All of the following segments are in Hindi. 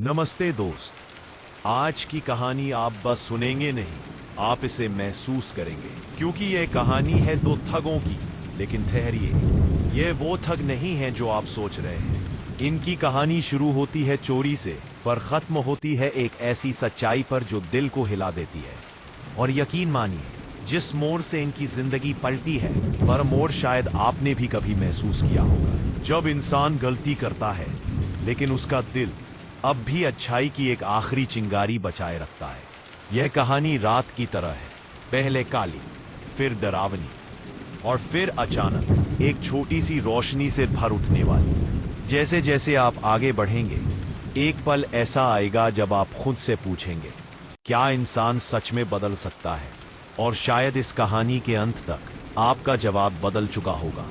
नमस्ते दोस्त। आज की कहानी आप बस सुनेंगे नहीं, आप इसे महसूस करेंगे, क्योंकि यह कहानी है दो ठगों की। लेकिन ठहरिए, यह वो ठग नहीं है जो आप सोच रहे हैं। इनकी कहानी शुरू होती है चोरी से, पर खत्म होती है एक ऐसी सच्चाई पर जो दिल को हिला देती है। और यकीन मानिए, जिस मोड़ से इनकी जिंदगी पलटी है, वह मोड़ शायद आपने भी कभी महसूस किया होगा। जब इंसान गलती करता है, लेकिन उसका दिल अब भी अच्छाई की एक आखिरी चिंगारी बचाए रखता है। यह कहानी रात की तरह है, पहले काली, फिर डरावनी, और फिर अचानक एक छोटी सी रोशनी से भर उठने वाली। जैसे जैसे आप आगे बढ़ेंगे, एक पल ऐसा आएगा जब आप खुद से पूछेंगे, क्या इंसान सच में बदल सकता है? और शायद इस कहानी के अंत तक आपका जवाब बदल चुका होगा।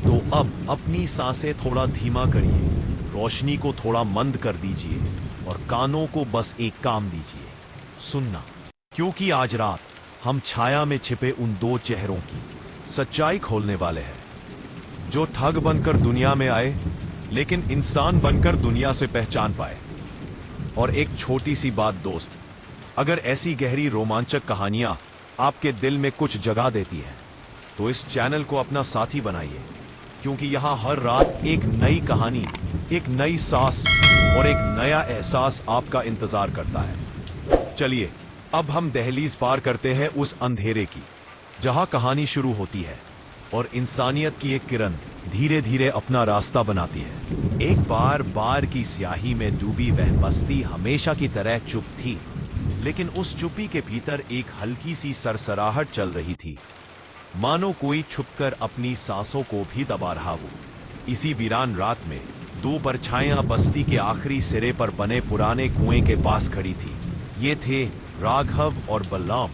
तो अब अपनी सांसें थोड़ा धीमा करिए, रोशनी को थोड़ा मंद कर दीजिए और कानों को बस एक काम दीजिए, सुनना। क्योंकि आज रात हम छाया में छिपे उन दो चेहरों की सच्चाई खोलने वाले हैं, जो ठग बनकर दुनिया में आए, लेकिन इंसान बनकर दुनिया से पहचान पाए। और एक छोटी सी बात दोस्त, अगर ऐसी गहरी रोमांचक कहानियां आपके दिल में कुछ जगा देती हैं, तो इस चैनल को अपना साथी बनाइए, क्योंकि यहां हर रात एक नई कहानी, एक नई सांस और एक नया एहसास आपका इंतजार करता है। चलिए, अब हम दहलीज पार करते हैं उस अंधेरे की, जहां कहानी शुरू होती है और इंसानियत की एक किरण धीरे धीरे अपना रास्ता बनाती है। एक बार बार की स्याही में डूबी वह बस्ती हमेशा की तरह चुप थी, लेकिन उस चुप्पी के भीतर एक हल्की सी सरसराहट चल रही थी, मानो कोई छुपकर अपनी सांसों को भी दबा रहा हो। इसी वीरान रात में दो परछाइयां बस्ती के आखिरी सिरे पर बने पुराने कुएं के पास खड़ी थी। ये थे राघव और बलराम,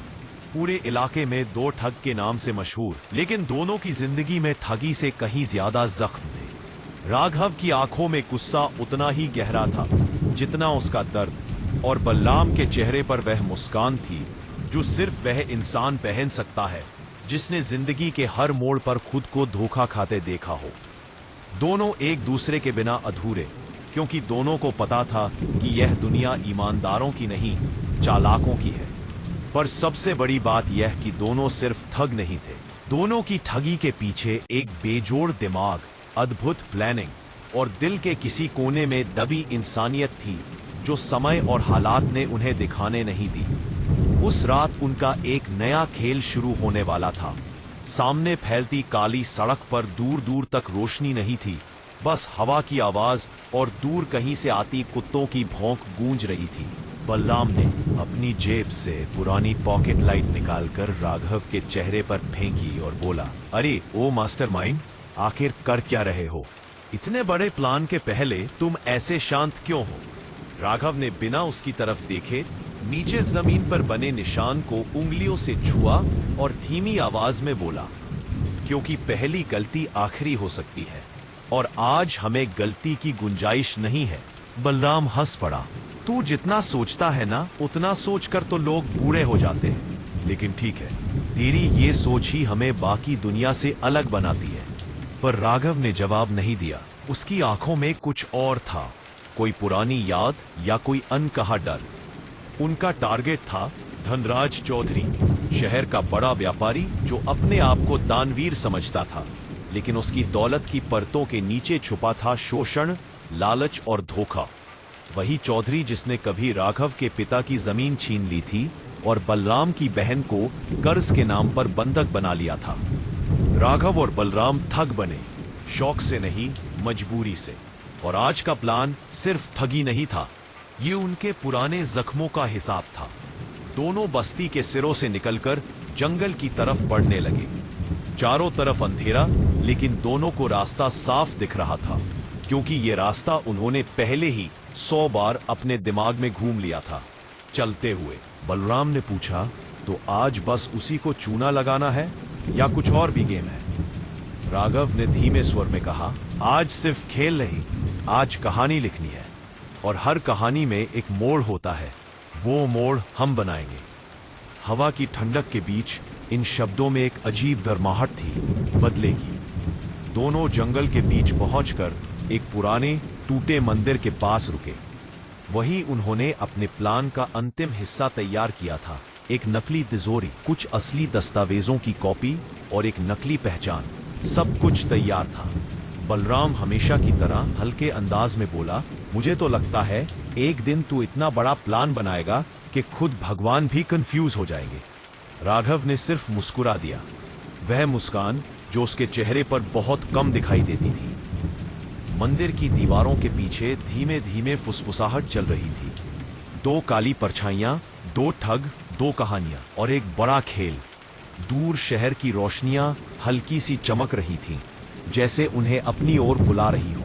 पूरे इलाके में दो ठग के नाम से मशहूर, लेकिन दोनों की जिंदगी में ठगी से कहीं ज्यादा जख्म थे। राघव की आंखों में गुस्सा उतना ही गहरा था जितना उसका दर्द, और बलराम के चेहरे पर वह मुस्कान थी जो सिर्फ वह इंसान पहन सकता है जिसने जिंदगी के हर मोड़ पर खुद को धोखा खाते देखा हो। दोनों एक दूसरे के बिना अधूरे, क्योंकि दोनों को पता था कि यह दुनिया ईमानदारों की नहीं, चालाकों की है। पर सबसे बड़ी बात यह कि दोनों सिर्फ ठग नहीं थे, दोनों की ठगी के पीछे एक बेजोड़ दिमाग, अद्भुत प्लानिंग और दिल के किसी कोने में दबी इंसानियत थी जो समय और हालात ने उन्हें दिखाने नहीं दी। उस रात उनका एक नया खेल शुरू होने वाला था। सामने फैलती काली सड़क पर दूर दूर तक रोशनी नहीं थी, बस हवा की आवाज और दूर कहीं से आती कुत्तों की भौंक गूंज रही थी। बलराम ने अपनी जेब से पुरानी पॉकेट लाइट निकालकर राघव के चेहरे पर फेंकी और बोला, अरे ओ मास्टरमाइंड, आखिर कर क्या रहे हो? इतने बड़े प्लान के पहले तुम ऐसे शांत क्यों हो? राघव ने बिना उसकी तरफ देखे नीचे जमीन पर बने निशान को उंगलियों से छुआ और धीमी आवाज में बोला, क्योंकि पहली गलती आखिरी हो सकती है और आज हमें गलती की गुंजाइश नहीं है। बलराम हंस पड़ा, तू जितना सोचता है ना, उतना सोचकर तो लोग बूढ़े हो जाते हैं, लेकिन ठीक है, तेरी ये सोच ही हमें बाकी दुनिया से अलग बनाती है। पर राघव ने जवाब नहीं दिया। उसकी आंखों में कुछ और था, कोई पुरानी याद या कोई अनकहा डर। उनका टारगेट था धनराज चौधरी, शहर का बड़ा व्यापारी जो अपने आप को दानवीर समझता था, लेकिन उसकी दौलत की परतों के नीचे छुपा था शोषण, लालच और धोखा। वही चौधरी जिसने कभी राघव के पिता की जमीन छीन ली थी और बलराम की बहन को कर्ज के नाम पर बंधक बना लिया था। राघव और बलराम ठग बने, शौक से नहीं, मजबूरी से। और आज का प्लान सिर्फ ठगी नहीं था, ये उनके पुराने जख्मों का हिसाब था। दोनों बस्ती के सिरों से निकलकर जंगल की तरफ बढ़ने लगे। चारों तरफ अंधेरा, लेकिन दोनों को रास्ता साफ दिख रहा था, क्योंकि ये रास्ता उन्होंने पहले ही 100 बार अपने दिमाग में घूम लिया था। चलते हुए बलराम ने पूछा, तो आज बस उसी को चूना लगाना है या कुछ और भी गेम है? राघव ने धीमे स्वर में कहा, आज सिर्फ खेल नहीं, आज कहानी लिखनी है, और हर कहानी में एक मोड़ होता है, वो मोड़ हम बनाएंगे। हवा की ठंडक के बीच इन शब्दों में एक अजीब गर्माहट थी, बदले की। दोनों जंगल के बीच पहुंचकर एक पुराने टूटे मंदिर के पास रुके। वही उन्होंने अपने प्लान का अंतिम हिस्सा तैयार किया था। एक नकली तिजोरी, कुछ असली दस्तावेजों की कॉपी और एक नकली पहचान। सब कुछ तैयार था। बलराम हमेशा की तरह हल्के अंदाज में बोला, मुझे तो लगता है एक दिन तू इतना बड़ा प्लान बनाएगा कि खुद भगवान भी कंफ्यूज हो जाएंगे। राघव ने सिर्फ मुस्कुरा दिया, वह मुस्कान जो उसके चेहरे पर बहुत कम दिखाई देती थी। मंदिर की दीवारों के पीछे धीमे धीमे फुसफुसाहट चल रही थी। दो काली परछाइयां, दो ठग, दो कहानियां और एक बड़ा खेल। दूर शहर की रोशनियां हल्की सी चमक रही थीं, जैसे उन्हें अपनी ओर बुला रही हो।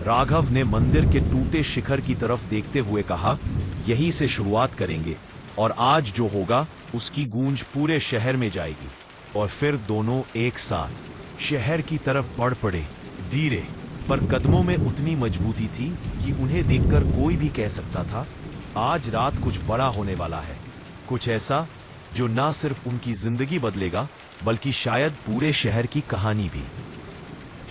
राघव ने मंदिर के टूटे शिखर की तरफ देखते हुए कहा, यहीं से शुरुआत करेंगे और आज जो होगा उसकी गूंज पूरे शहर में जाएगी। और फिर दोनों एक साथ शहर की तरफ बढ़ पड़े। धीरे पर कदमों में उतनी मजबूती थी कि उन्हें देखकर कोई भी कह सकता था, आज रात कुछ बड़ा होने वाला है। कुछ ऐसा जो ना सिर्फ उनकी जिंदगी बदलेगा बल्कि शायद पूरे शहर की कहानी भी।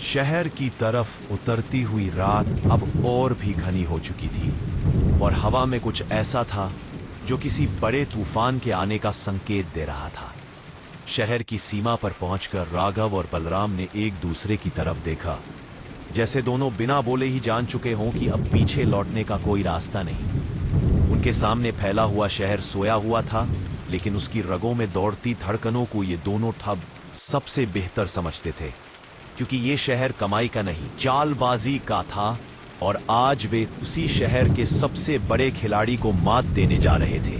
शहर की तरफ उतरती हुई रात अब और भी घनी हो चुकी थी और हवा में कुछ ऐसा था जो किसी बड़े तूफान के आने का संकेत दे रहा था। शहर की सीमा पर पहुंचकर राघव और बलराम ने एक दूसरे की तरफ देखा, जैसे दोनों बिना बोले ही जान चुके हों कि अब पीछे लौटने का कोई रास्ता नहीं। उनके सामने फैला हुआ शहर सोया हुआ था, लेकिन उसकी रगों में दौड़ती धड़कनों को ये दोनों ठग सबसे बेहतर समझते थे, क्योंकि ये शहर कमाई का नहीं, चालबाजी का था। और आज वे उसी शहर के सबसे बड़े खिलाड़ी को मात देने जा रहे थे।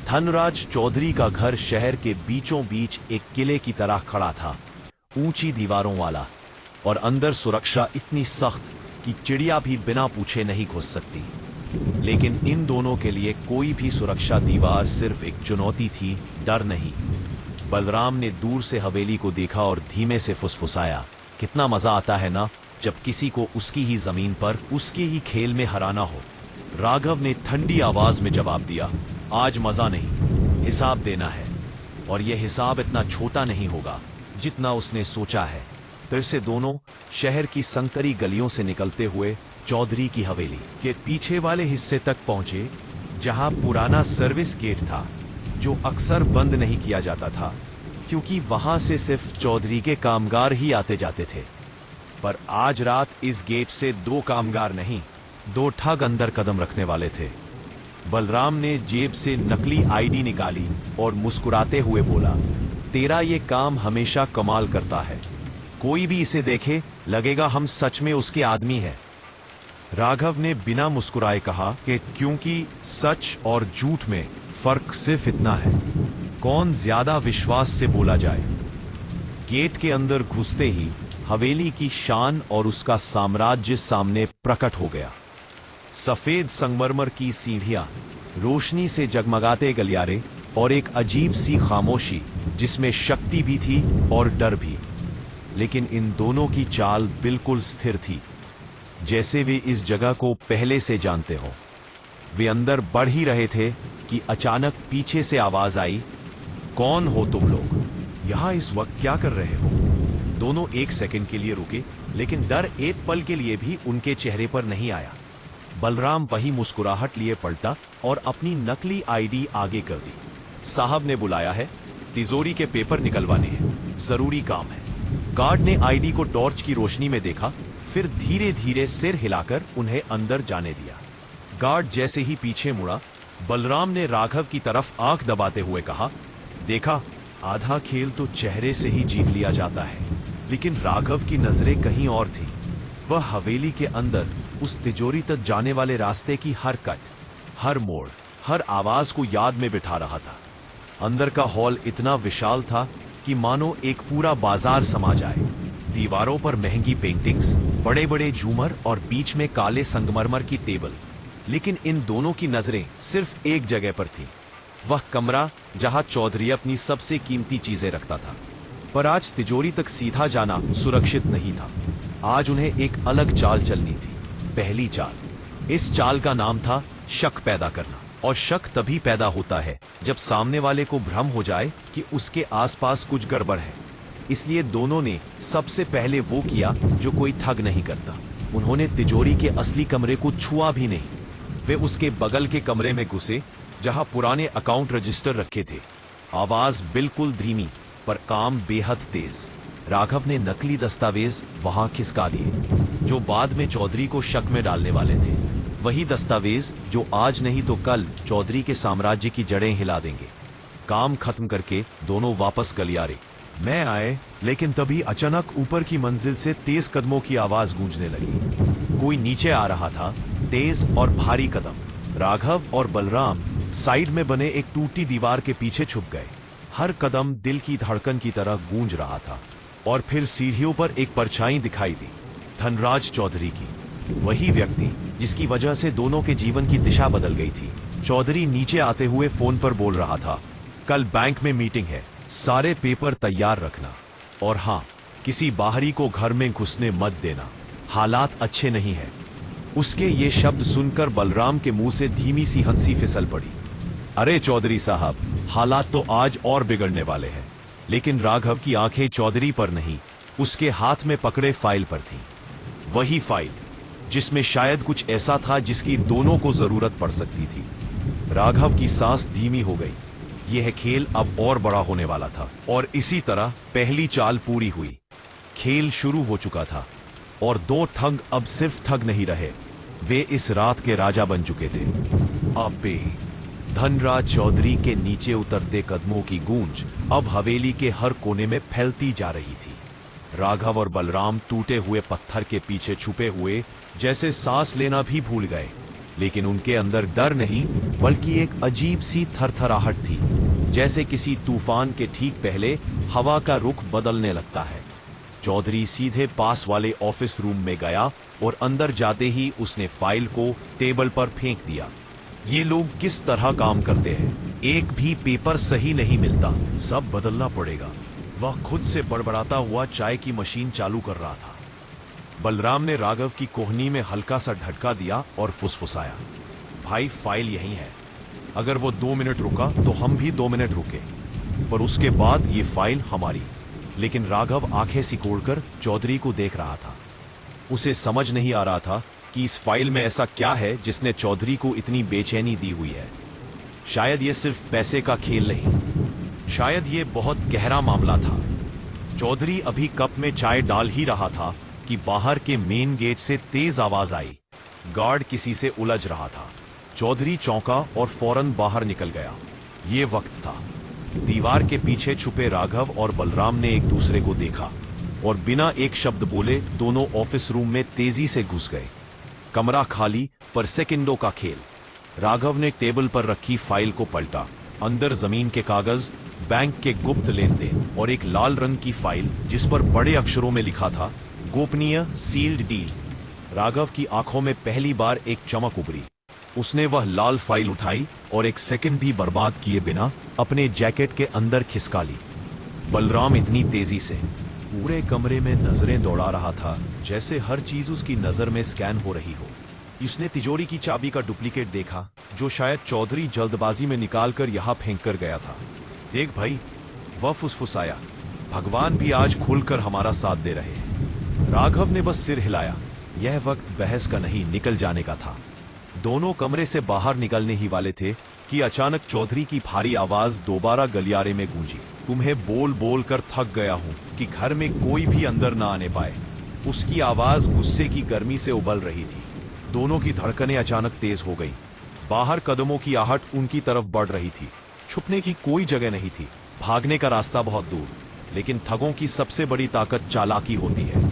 धनराज चौधरी का घर शहर के बीचों बीच एक किले की तरह खड़ा था, ऊंची दीवारों वाला, और अंदर सुरक्षा इतनी सख्त कि चिड़िया भी बिना पूछे नहीं घुस सकती। लेकिन इन दोनों के लिए कोई भी सुरक्षा दीवार सिर्फ एक चुनौती थी, डर नहीं। बलराम ने दूर से हवेली को देखा और धीमे से फुसफुसाया, कितना मजा आता है ना जब किसी को उसकी ही जमीन पर उसके ही खेल में हराना हो। राघव ने ठंडी आवाज में जवाब दिया, आज मजा नहीं, हिसाब देना है, और यह हिसाब इतना छोटा नहीं होगा जितना उसने सोचा है। फिर से दोनों शहर की संकरी गलियों से निकलते हुए चौधरी की हवेली के पीछे वाले हिस्से तक पहुंचे, जहां पुराना सर्विस गेट था जो अक्सर बंद नहीं किया जाता था, क्योंकि वहां से सिर्फ चौधरी के कामगार ही आते जाते थे। पर आज रात इस गेट से दो कामगार नहीं, दो ठग अंदर कदम रखने वाले थे। बलराम ने जेब से नकली आईडी निकाली और मुस्कुराते हुए बोला, तेरा ये काम हमेशा कमाल करता है, कोई भी इसे देखे लगेगा हम सच में उसके आदमी हैं। राघव ने बिना मुस्कुराए कहा कि क्योंकि सच और झूठ में फर्क सिर्फ इतना है, कौन ज्यादा विश्वास से बोला जाए। गेट के अंदर घुसते ही हवेली की शान और उसका साम्राज्य सामने प्रकट हो गया। सफेद संगमरमर की सीढ़ियां, रोशनी से जगमगाते गलियारे और एक अजीब सी खामोशी जिसमें शक्ति भी थी और डर भी। लेकिन इन दोनों की चाल बिल्कुल स्थिर थी, जैसे वे इस जगह को पहले से जानते हो। वे अंदर बढ़ ही रहे थे कि अचानक पीछे से आवाज आई, कौन हो तुम लोग, यहां इस वक्त क्या कर रहे हो? दोनों एक सेकंड के लिए रुके, लेकिन डर एक पल के लिए भी उनके चेहरे पर नहीं आया। बलराम वही मुस्कुराहट लिए पलटा और अपनी नकली आईडी आगे कर दी। साहब ने बुलाया है, तिजोरी के पेपर निकलवाने हैं, जरूरी काम है। गार्ड ने आईडी को टॉर्च की रोशनी में देखा, फिर धीरे धीरे सिर हिलाकर उन्हें अंदर जाने दिया। गार्ड जैसे ही पीछे मुड़ा, बलराम ने राघव की तरफ आंख दबाते हुए कहा, देखा, आधा खेल तो चेहरे से ही जीत लिया जाता है। लेकिन राघव की नजरें कहीं और थी। वह हवेली के अंदर उस तिजोरी तक जाने वाले रास्ते की हर कट, हर मोड़, हर आवाज को याद में बिठा रहा था। अंदर का हॉल इतना विशाल था कि मानो एक पूरा बाजार समा जाए। दीवारों पर महंगी पेंटिंग्स, बड़े बड़े झूमर और बीच में काले संगमरमर की टेबल। लेकिन इन दोनों की नजरें सिर्फ एक जगह पर थी, वह कमरा जहां चौधरी अपनी सबसे कीमती चीजें रखता था। पर आज तिजोरी तक सीधा जाना सुरक्षित नहीं था। आज उन्हें एक अलग चाल चलनी थी, पहली चाल। इस चाल का नाम था शक पैदा करना। और शक तभी पैदा होता है जब सामने वाले को भ्रम हो जाए कि उसके आसपास कुछ गड़बड़ है। इसलिए दोनों ने सबसे पहले वो किया जो कोई ठग नहीं करता। उन्होंने तिजोरी के असली कमरे को छुआ भी नहीं। वे उसके बगल के कमरे में घुसे जहां पुराने अकाउंट रजिस्टर रखे थे। आवाज बिल्कुल धीमी पर काम बेहद तेज। राघव ने नकली दस्तावेज वहां खिसका लिए जो बाद में चौधरी को शक में डालने वाले थे। वही दस्तावेज जो आज नहीं तो कल चौधरी के साम्राज्य की जड़ें हिला देंगे। काम खत्म करके दोनों वापस गलियारे में आए, लेकिन तभी अचानक ऊपर की मंजिल से तेज कदमों की आवाज गूंजने लगी। कोई नीचे आ रहा था, तेज और भारी कदम। राघव और बलराम साइड में बने एक टूटी दीवार के पीछे छुप गए। हर कदम दिल की धड़कन की तरह गूंज रहा था। और फिर सीढ़ियों पर एक परछाई दिखाई दी, धनराज चौधरी की। वही व्यक्ति जिसकी वजह से दोनों के जीवन की दिशा बदल गई थी। चौधरी नीचे आते हुए फोन पर बोल रहा था, कल बैंक में मीटिंग है, सारे पेपर तैयार रखना, और हाँ, किसी बाहरी को घर में घुसने मत देना, हालात अच्छे नहीं हैं। उसके ये शब्द सुनकर बलराम के मुंह से धीमी सी हंसी फिसल पड़ी। अरे चौधरी साहब, हालात तो आज और बिगड़ने वाले हैं। लेकिन राघव की आंखें चौधरी पर नहीं, उसके हाथ में पकड़े फाइल पर थीं। वही फाइल जिसमें शायद कुछ ऐसा था जिसकी दोनों को जरूरत पड़ सकती थी। राघव की सांस धीमी हो गई। यह खेल अब और बड़ा होने वाला था। और इसी तरह पहली चाल पूरी हुई। खेल शुरू हो चुका था और दो ठग अब सिर्फ ठग नहीं रहे, वे इस रात के राजा बन चुके थे। अबे धनराज चौधरी के नीचे उतरते कदमों की गूंज अब हवेली के हर कोने में फैलती जा रही थी। राघव और बलराम टूटे हुए पत्थर के पीछे छुपे हुए जैसे सांस लेना भी भूल गए। लेकिन उनके अंदर डर नहीं, बल्कि एक अजीब सी थरथराहट थी, जैसे किसी तूफान के ठीक पहले हवा का रुख बदलने लगता है। चौधरी सीधे पास वाले ऑफिस रूम में गया और अंदर जाते ही उसने फाइल को टेबल पर फेंक दिया। ये लोग किस तरह काम करते हैं, एक भी पेपर सही नहीं मिलता, सब बदलना पड़ेगा। वह खुद से बड़बड़ाता हुआ चाय की मशीन चालू कर रहा था। बलराम ने राघव की कोहनी में हल्का सा झटका दिया और फुसफुसाया, भाई फाइल यहीं है, अगर वो 2 मिनट रुका तो हम भी 2 मिनट रुके, पर उसके बाद ये फाइल हमारी। लेकिन राघव आंखें सिकोड़कर चौधरी को देख रहा था। उसे समझ नहीं आ रहा था कि इस फाइल में ऐसा क्या है जिसने चौधरी को इतनी बेचैनी दी हुई है। शायद ये सिर्फ पैसे का खेल नहीं, शायद ये बहुत गहरा मामला था। चौधरी अभी कप में चाय डाल ही रहा था कि बाहर के मेन गेट से तेज आवाज आई। गार्ड किसी से उलझ रहा था। चौधरी चौंका और फौरन बाहर निकल गया। ये वक्त था। दीवार के पीछे छुपे राघव और बलराम ने एक दूसरे को देखा और बिना एक शब्द बोले दोनों ऑफिस रूम में तेजी से घुस गए। कमरा खाली, पर सेकंडों का खेल। राघव ने टेबल पर रखी फाइल को पलटा। अंदर जमीन के कागज, बैंक के गुप्त लेन देन और एक लाल रंग की फाइल जिस पर बड़े अक्षरों में लिखा था, गोपनीय सील्ड डील। राघव की आंखों में पहली बार एक चमक उभरी। उसने वह लाल फाइल उठाई और एक सेकंड भी बर्बाद किए बिना अपने जैकेट के अंदर खिसका ली। बलराम इतनी तेजी से पूरे कमरे में नजरें दौड़ा रहा था जैसे हर चीज उसकी नजर में स्कैन हो रही हो। उसने तिजोरी की चाबी का डुप्लीकेट देखा जो शायद चौधरी जल्दबाजी में निकालकर यहां फेंक कर गया था। देख भाई, वह फुसफुसाया, भगवान भी आज खुलकर हमारा साथ दे रहे हैं। राघव ने बस सिर हिलाया। यह वक्त बहस का नहीं, निकल जाने का था। दोनों कमरे से बाहर निकलने ही वाले थे कि अचानक चौधरी की भारी आवाज दोबारा गलियारे में गूंजी। तुम्हें बोल बोल कर थक गया हूं कि घर में कोई भी अंदर ना आने पाए। उसकी आवाज गुस्से की गर्मी से उबल रही थी। दोनों की धड़कनें अचानक तेज हो गई। बाहर कदमों की आहट उनकी तरफ बढ़ रही थी। छुपने की कोई जगह नहीं थी, भागने का रास्ता बहुत दूर। लेकिन ठगों की सबसे बड़ी ताकत चालाकी होती है,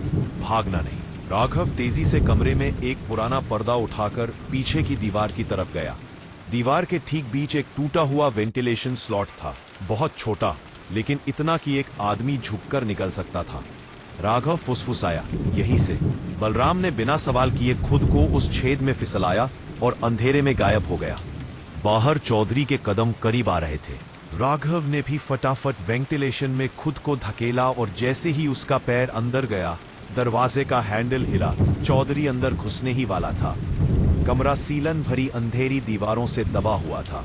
भागना नहीं। राघव तेजी से कमरे में एक पुराना पर्दा उठाकर पीछे की दीवार की तरफ गया। दीवार के ठीक बीच एक टूटा हुआ वेंटिलेशन स्लॉट था, बहुत छोटा, लेकिन इतना कि एक आदमी झुककर निकल सकता था। राघव फुसफुसाया, यहीं से। बलराम ने बिना सवाल किए खुद को उस छेद में फिसलाया और अंधेरे में गायब हो गया। बाहर चौधरी के कदम करीब आ रहे थे। राघव ने भी फटाफट वेंटिलेशन में खुद को धकेला और जैसे ही उसका पैर अंदर गया, दरवाजे का हैंडल हिला। चौधरी अंदर घुसने ही वाला था। कमरा सीलन भरी अंधेरी दीवारों से दबा हुआ था।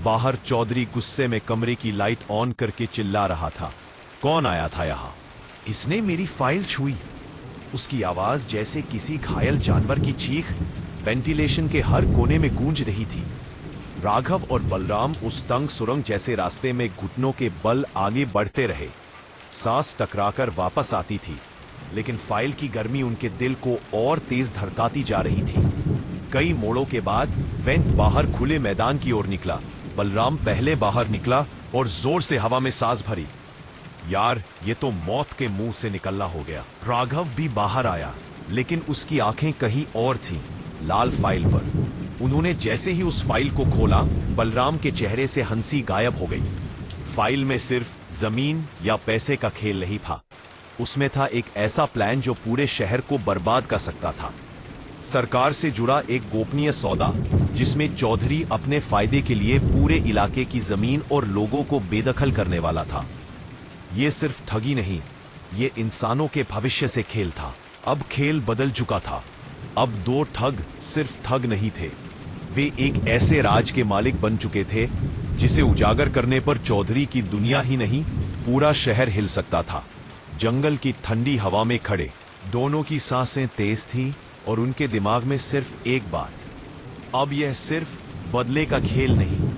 बाहर चौधरी गुस्से में कमरे की लाइट ऑन करके चिल्ला रहा था, कौन आया था यहां? इसने मेरी फाइल छुई। उसकी आवाज जैसे किसी घायल जानवर की चीख। वेंटिलेशन के हर कोने में गूंज रही थी। राघव और बलराम उस तंग सुरंग जैसे रास्ते में घुटनों के बल आगे बढ़ते रहे। सांस टकराकर वापस आती थी, लेकिन फाइल की गर्मी उनके दिल को और तेज धड़काती जा रही थी। कई मोड़ों के बाद वेंट बाहर खुले मैदान की ओर निकला। बलराम पहले बाहर निकला और जोर से हवा में सांस भरी। यार, ये तो मौत के मुंह से निकलना हो गया। राघव भी बाहर आया, लेकिन उसकी आंखें कहीं और थीं, लाल फाइल पर। उन्होंने जैसे ही उस फाइल को खोला, बलराम के चेहरे से हंसी गायब हो गई। फाइल में सिर्फ जमीन या पैसे का खेल नहीं था, उसमें था एक ऐसा प्लान जो पूरे शहर को बर्बाद कर सकता था। सरकार से जुड़ा एक गोपनीय सौदा, जिसमें चौधरी अपने फायदे के लिए पूरे इलाके की जमीन और लोगों को बेदखल करने वाला था। यह सिर्फ ठगी नहीं, ये इंसानों के भविष्य से खेल था। अब खेल बदल चुका था। अब दो ठग सिर्फ ठग नहीं थे, वे एक ऐसे राज के मालिक बन चुके थे जिसे उजागर करने पर चौधरी की दुनिया ही नहीं, पूरा शहर हिल सकता था। जंगल की ठंडी हवा में खड़े दोनों की सांसें तेज थीं और उनके दिमाग में सिर्फ एक बात, अब यह सिर्फ बदले का खेल नहीं,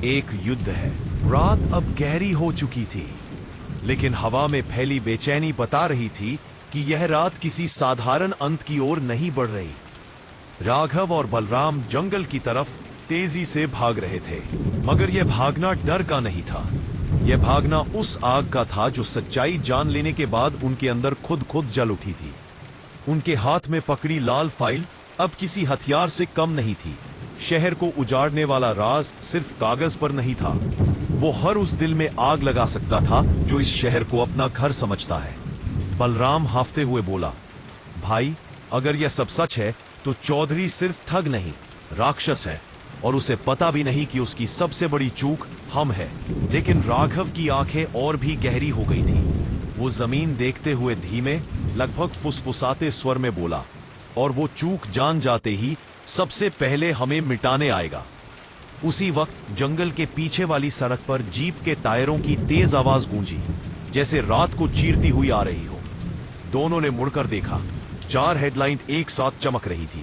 एक युद्ध है। रात अब गहरी हो चुकी थी, लेकिन हवा में फैली बेचैनी बता रही थी कि यह रात किसी साधारण अंत की ओर नहीं बढ़ रही। राघव और बलराम जंगल की तरफ तेजी से भाग रहे थे, मगर यह भागना डर का नहीं था। यह भागना उस आग का था जो सच्चाई जान लेने के बाद उनके अंदर खुद जल उठी थी। उनके हाथ में पकड़ी लाल फाइल अब किसी हथियार से कम नहीं थी। शहर को उजाड़ने वाला राज सिर्फ कागज पर नहीं था, वो हर उस दिल में आग लगा सकता था जो इस शहर को अपना घर समझता है। बलराम हाफते हुए बोला, भाई, अगर यह सब सच है तो चौधरी सिर्फ ठग नहीं, राक्षस है, और उसे पता भी नहीं कि उसकी सबसे बड़ी चूक हम है। लेकिन राघव की आंखें और भी गहरी हो गई थी। वो जमीन देखते हुए धीमे, लगभग फुसफुसाते स्वर में बोला, और वो चूक जान जाते ही सबसे पहले हमें मिटाने आएगा। उसी वक्त जंगल के पीछे वाली सड़क पर जीप के टायरों की तेज आवाज गूंजी, जैसे रात को चीरती हुई आ रही हो। दोनों ने मुड़कर देखा, 4 हेडलाइट एक साथ चमक रही थी।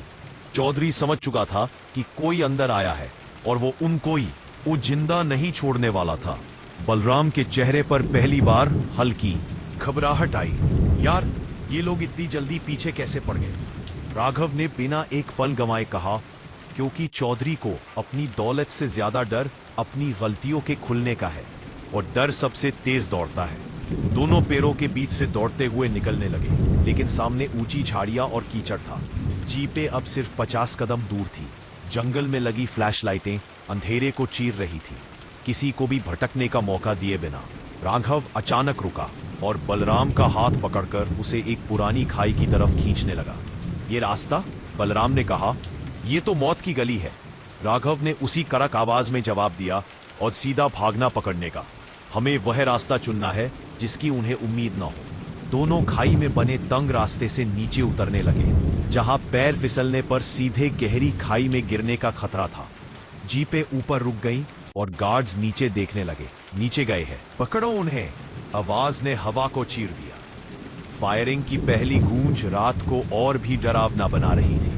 चौधरी समझ चुका था कि कोई अंदर आया है, और वो उनको ही वो जिंदा नहीं छोड़ने वाला था। बलराम के चेहरे पर पहली बार हल्की घबराहट आई। यार, ये लोग इतनी जल्दी पीछे कैसे पड़ गए? राघव ने बिना एक पल गंवाए कहा, क्योंकि चौधरी को अपनी दौलत से ज्यादा डर अपनी गलतियों के खुलने का है, और डर सबसे तेज दौड़ता है। दोनों पैरों के बीच से दौड़ते हुए निकलने लगे, लेकिन सामने ऊंची झाड़ियां और कीचड़ था। जीपें अब सिर्फ 50 कदम दूर थी। जंगल में लगी फ्लैशलाइटें अंधेरे को चीर रही थी, किसी को भी भटकने का मौका दिए बिना। राघव अचानक रुका और बलराम का हाथ पकड़कर उसे एक पुरानी खाई की तरफ खींचने लगा। ये रास्ता? बलराम ने कहा, ये तो मौत की गली है। राघव ने उसी कड़क आवाज में जवाब दिया, और सीधा भागना पकड़ने का। हमें वह रास्ता चुनना है जिसकी उन्हें उम्मीद न हो। दोनों खाई में बने तंग रास्ते से नीचे उतरने लगे, जहां पैर फिसलने पर सीधे गहरी खाई में गिरने का खतरा था। जीपें ऊपर रुक गईं और गार्ड्स नीचे देखने लगे। नीचे गए हैं, पकड़ो उन्हें, आवाज ने हवा को चीर दिया। फायरिंग की पहली गूंज रात को और भी डरावना बना रही थी।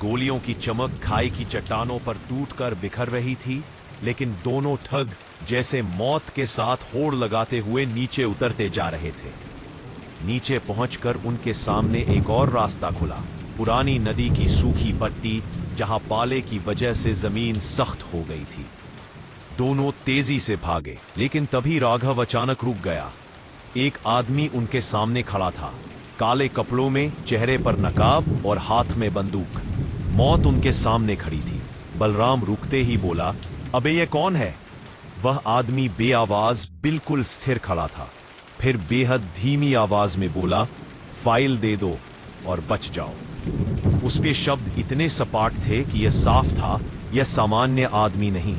गोलियों की चमक खाई की चट्टानों पर टूटकर बिखर रही थी, लेकिन दोनों ठग जैसे मौत के साथ होड़ लगाते हुए नीचे उतरते जा रहे थे। नीचे पहुंचकर उनके सामने एक और रास्ता खुला, पुरानी नदी की सूखी पट्टी, जहां पाले की वजह से जमीन सख्त हो गई थी। दोनों तेजी से भागे, लेकिन तभी राघव अचानक रुक गया। एक आदमी उनके सामने खड़ा था, काले कपड़ों में, चेहरे पर नकाब और हाथ में बंदूक। मौत उनके सामने खड़ी थी। बलराम रुकते ही बोला, अबे ये कौन है? वह आदमी बेआवाज बिल्कुल स्थिर खड़ा था, फिर बेहद धीमी आवाज में बोला, फाइल दे दो और बच जाओ। उसके शब्द इतने सपाट थे कि यह साफ था, यह सामान्य आदमी नहीं,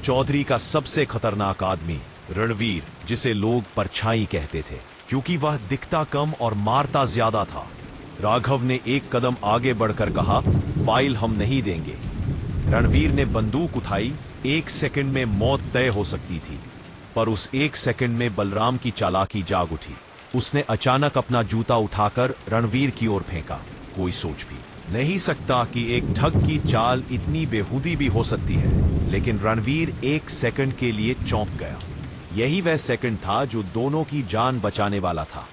चौधरी का सबसे खतरनाक आदमी, रणवीर, जिसे लोग परछाई कहते थे, क्योंकि वह दिखता कम और मारता ज्यादा था। राघव ने एक कदम आगे बढ़कर कहा, फाइल हम नहीं देंगे। रणवीर ने बंदूक उठाई। 1 सेकंड में मौत तय हो सकती थी, पर उस 1 सेकंड में बलराम की चालाकी जाग उठी। उसने अचानक अपना जूता उठाकर रणवीर की ओर फेंका। कोई सोच भी नहीं सकता कि एक ठग की चाल इतनी बेहूदी भी हो सकती है, लेकिन रणवीर एक सेकंड के लिए चौंक गया। यही वह सेकंड था जो दोनों की जान बचाने वाला था।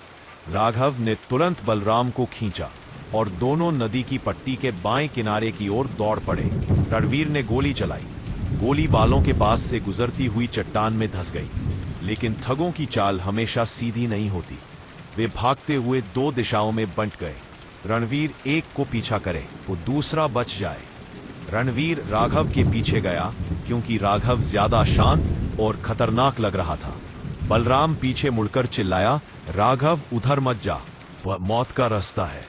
राघव ने तुरंत बलराम को खींचा और दोनों नदी की पट्टी के बाएं किनारे की ओर दौड़ पड़े। रणवीर ने गोली चलाई। गोली बालों के पास से गुजरती हुई चट्टान में धंस गई। लेकिन ठगों की चाल हमेशा सीधी नहीं होती। वे भागते हुए दो दिशाओं में बंट गए। रणवीर एक को पीछा करे वो दूसरा बच जाए। रणवीर राघव के पीछे गया क्योंकि राघव ज्यादा शांत और खतरनाक लग रहा था। बलराम पीछे मुड़कर चिल्लाया, राघव उधर मत जा, वह मौत का रास्ता है।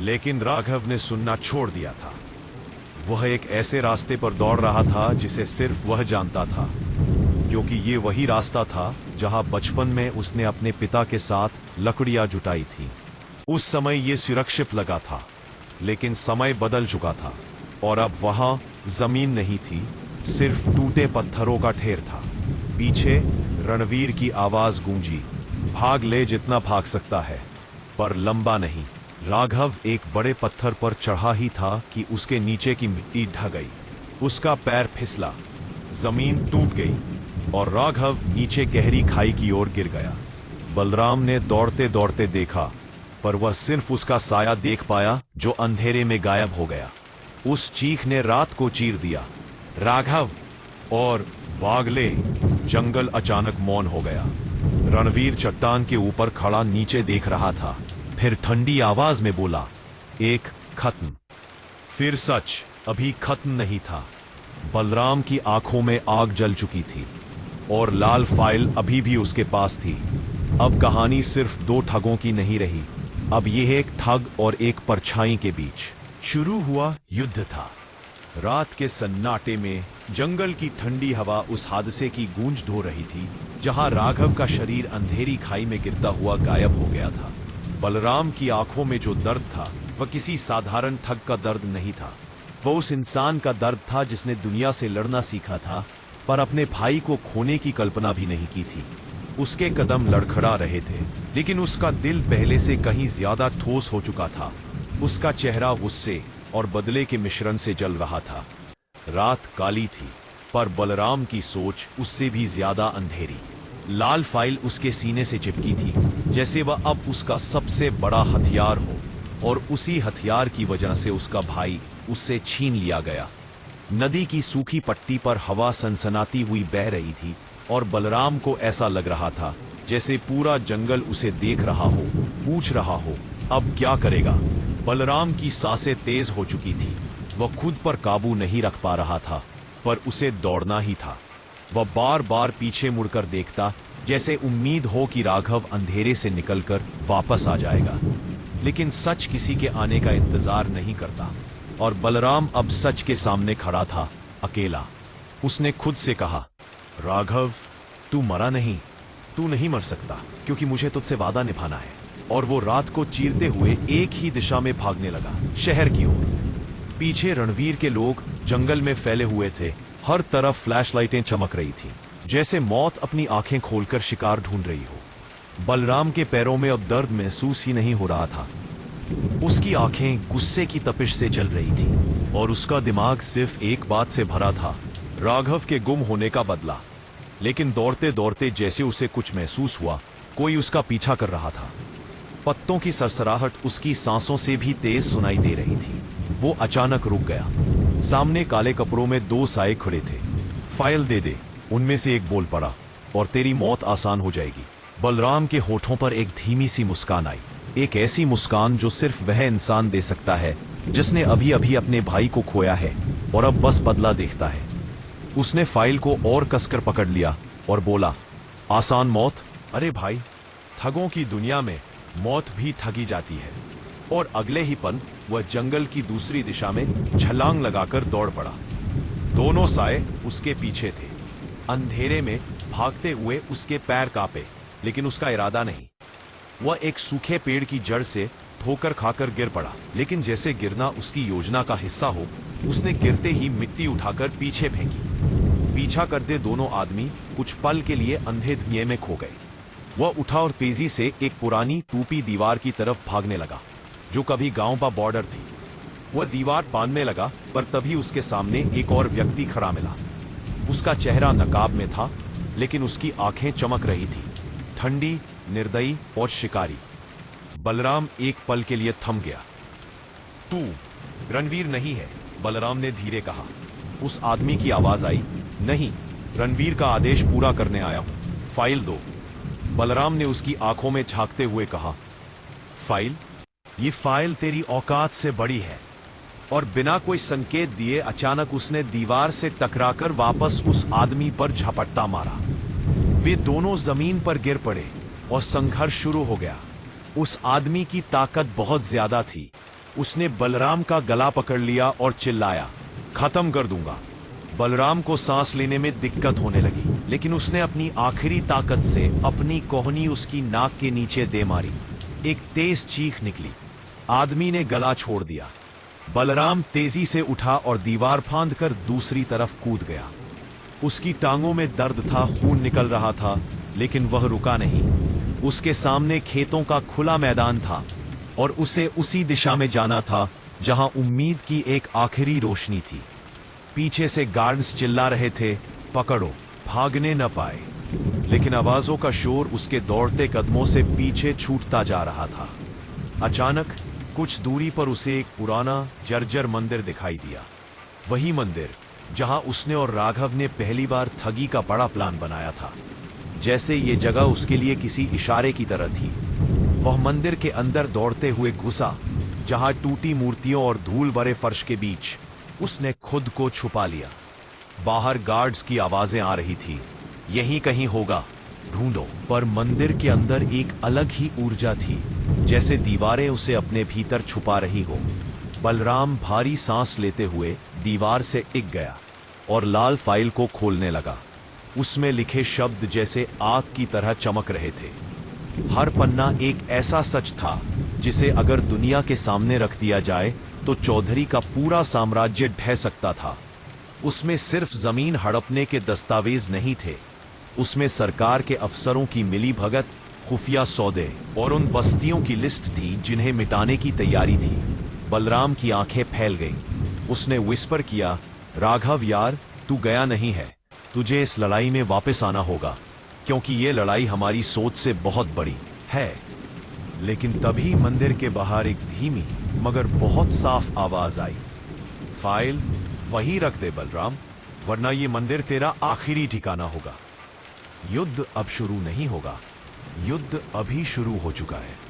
लेकिन राघव ने सुनना छोड़ दिया था। वह एक ऐसे रास्ते पर दौड़ रहा था जिसे सिर्फ वह जानता था, क्योंकि ये वही रास्ता था जहां बचपन में उसने अपने पिता के साथ लकड़ियां जुटाई थी। उस समय ये सुरक्षित लगा था, लेकिन समय बदल चुका था और अब वहां जमीन नहीं थी, सिर्फ टूटे पत्थरों का ढेर था। पीछे रणवीर की आवाज गूंजी, भाग ले जितना भाग सकता है, पर लंबा नहीं। राघव एक बड़े पत्थर पर चढ़ा ही था कि उसके नीचे की मिट्टी ढह गई। उसका पैर फिसला, जमीन टूट गई और राघव नीचे गहरी खाई की ओर गिर गया। बलराम ने दौड़ते दौड़ते देखा, पर वह सिर्फ उसका साया देख पाया जो अंधेरे में गायब हो गया। उस चीख ने रात को चीर दिया, राघव, और भाग ले। जंगल अचानक मौन हो गया। रणवीर चट्टान के ऊपर खड़ा नीचे देख रहा था, फिर ठंडी आवाज में बोला, एक खत्म। फिर सच अभी खत्म नहीं था। बलराम की आंखों में आग जल चुकी थी और लाल फाइल अभी भी उसके पास थी। अब कहानी सिर्फ दो ठगों की नहीं रही, अब यह एक ठग और एक परछाई के बीच शुरू हुआ युद्ध था। रात के सन्नाटे में जंगल की ठंडी हवा उस हादसे की गूंज ढो रही थी जहां राघव का शरीर अंधेरी खाई में गिरता हुआ गायब हो गया था। बलराम की आंखों में जो दर्द था वह किसी साधारण ठग का दर्द नहीं था। वह उस इंसान का दर्द था जिसने दुनिया से लड़ना सीखा था, पर अपने भाई को खोने की कल्पना भी नहीं की थी। उसके कदम लड़खड़ा रहे थे, लेकिन उसका दिल पहले से कहीं ज्यादा ठोस हो चुका था। उसका चेहरा गुस्से और बदले के मिश्रण से जल रहा था। रात काली थी, पर बलराम की सोच उससे भी ज्यादा अंधेरी। लाल फाइल उसके सीने से चिपकी थी, जैसे वह अब उसका सबसे बड़ा हथियार हो, और उसी हथियार की वजह से उसका भाई उससे छीन लिया गया। नदी की सूखी पट्टी पर हवा सनसनाती हुई बह रही थी और बलराम को ऐसा लग रहा था जैसे पूरा जंगल उसे देख रहा हो, पूछ रहा हो, अब क्या करेगा। बलराम की सांसें तेज हो चुकी थी। वह खुद पर काबू नहीं रख पा रहा था, पर उसे दौड़ना ही था। वह बार बार पीछे मुड़कर देखता, जैसे उम्मीद हो कि राघव अंधेरे से निकलकर वापस आ जाएगा। लेकिन सच किसी के आने का इंतजार नहीं करता, और बलराम अब सच के सामने खड़ा था, अकेला। उसने खुद से कहा, राघव, तू मरा नहीं, तू नहीं मर सकता, क्योंकि मुझे तुझसे वादा निभाना है। और वो रात को चीरते हुए एक ही दिशा में भागने लगा, शहर की ओर। पीछे रणवीर के लोग जंगल में फैले हुए थे। हर तरफ फ्लैशलाइटें चमक रही थी, जैसे मौत अपनी आंखें खोलकर शिकार ढूंढ रही हो। बलराम के पैरों में अब दर्द महसूस ही नहीं हो रहा था। उसकी आंखें गुस्से की तपिश से जल रही थी और उसका दिमाग सिर्फ एक बात से भरा था, राघव के गुम होने का बदला। लेकिन दौड़ते दौड़ते जैसे उसे कुछ महसूस हुआ, कोई उसका पीछा कर रहा था। पत्तों की सरसराहट उसकी सांसों से भी तेज सुनाई दे रही थी। वो अचानक रुक गया। सामने काले कपड़ों में दो साए खड़े थे। फाइल दे दे, उनमें से एक बोल पड़ा, और तेरी मौत आसान हो जाएगी। बलराम के होठों पर एक धीमी सी मुस्कान आई, एक ऐसी मुस्कान जो सिर्फ वह इंसान दे सकता है जिसने अभी अभी अपने भाई को खोया है और अब बस बदला देखता है। उसने फाइल को और कसकर पकड़ लिया और बोला, आसान मौत? अरे भाई, ठगों की दुनिया में मौत भी ठगी जाती है। और अगले ही पल वह जंगल की दूसरी दिशा में छलांग लगाकर दौड़ पड़ा। दोनों साए उसके पीछे थे। अंधेरे में भागते हुए उसके पैर कांपे, लेकिन उसका इरादा नहीं। वह एक सूखे पेड़ की जड़ से ठोकर खाकर गिर पड़ा, लेकिन जैसे गिरना उसकी योजना का हिस्सा हो, उसने गिरते ही मिट्टी उठाकर पीछे फेंकी। पीछा करते दोनों आदमी कुछ पल के लिए अंधे धुएं में खो गए। वह उठा और तेजी से एक पुरानी टूटी दीवार की तरफ भागने लगा, जो कभी गांव का बॉर्डर थी। वह दीवार बांधने लगा, पर तभी उसके सामने एक और व्यक्ति खड़ा मिला। उसका चेहरा नकाब में था, लेकिन उसकी आंखें चमक रही थी, ठंडी, निर्दयी और शिकारी। बलराम एक पल के लिए थम गया। तू रणवीर नहीं है, बलराम ने धीरे कहा। उस आदमी की आवाज आई, नहीं, रणवीर का आदेश पूरा करने आया हूं, फाइल दो। बलराम ने उसकी आंखों में झांकते हुए कहा, फाइल? ये फाइल तेरी औकात से बड़ी है। और बिना कोई संकेत दिए अचानक उसने दीवार से टकराकर वापस उस आदमी पर झपट्टा मारा। वे दोनों जमीन पर गिर पड़े और संघर्ष शुरू हो गया। उस आदमी की ताकत बहुत ज्यादा थी। उसने बलराम का गला पकड़ लिया और चिल्लाया, खत्म कर दूंगा। बलराम को सांस लेने में दिक्कत होने लगी, लेकिन उसने अपनी आखिरी ताकत से अपनी कोहनी उसकी नाक के नीचे दे मारी। एक तेज चीख निकली। आदमी ने गला छोड़ दिया। बलराम तेजी से उठा और दीवार फांदकर दूसरी तरफ कूद गया। उसकी टांगों में दर्द था, खून निकल रहा था, लेकिन वह रुका नहीं। उसके सामने खेतों का खुला मैदान था और उसे उसी दिशा में जाना था जहां उम्मीद की एक आखिरी रोशनी थी। पीछे से गार्ड्स चिल्ला रहे थे, पकड़ो, भागने न पाए। लेकिन आवाजों का शोर उसके दौड़ते कदमों से पीछे छूटता जा रहा था। अचानक कुछ दूरी पर उसे एक पुराना जर्जर मंदिर दिखाई दिया। वही मंदिर जहां उसने और राघव ने पहली बार ठगी का बड़ा प्लान बनाया था। जैसे ये जगह उसके लिए किसी इशारे की तरह थी। वह मंदिर के अंदर दौड़ते हुए घुसा, जहां टूटी मूर्तियों और धूल भरे फर्श के बीच उसने खुद को छुपा लिया। बाहर गार्ड्स की आवाजें आ रही थी, यहीं कहीं होगा, ढूंढो। पर मंदिर के अंदर एक अलग ही ऊर्जा थी, जैसे दीवारें उसे अपने भीतर छुपा रही हो। बलराम भारी सांस लेते हुए दीवार से टिक गया और लाल फाइल को खोलने लगा। उसमें लिखे शब्द जैसे आग की तरह चमक रहे थे। हर पन्ना एक ऐसा सच था जिसे अगर दुनिया के सामने रख दिया जाए तो चौधरी का पूरा साम्राज्य ढह सकता था। उसमें सिर्फ जमीन हड़पने के दस्तावेज नहीं थे, उसमें सरकार के अफसरों की मिलीभगत, खुफिया सौदे और उन बस्तियों की लिस्ट थी जिन्हें मिटाने की तैयारी थी। बलराम की आंखें फैल गईं। उसने विस्पर किया, राघव यार, तू गया नहीं है, तुझे इस लड़ाई में वापस आना होगा, क्योंकि ये लड़ाई हमारी सोच से बहुत बड़ी है। लेकिन तभी मंदिर के बाहर एक धीमी मगर बहुत साफ आवाज आई, फाइल वहीं रख दे बलराम, वरना ये मंदिर तेरा आखिरी ठिकाना होगा। युद्ध अब शुरू नहीं होगा, युद्ध अभी शुरू हो चुका है।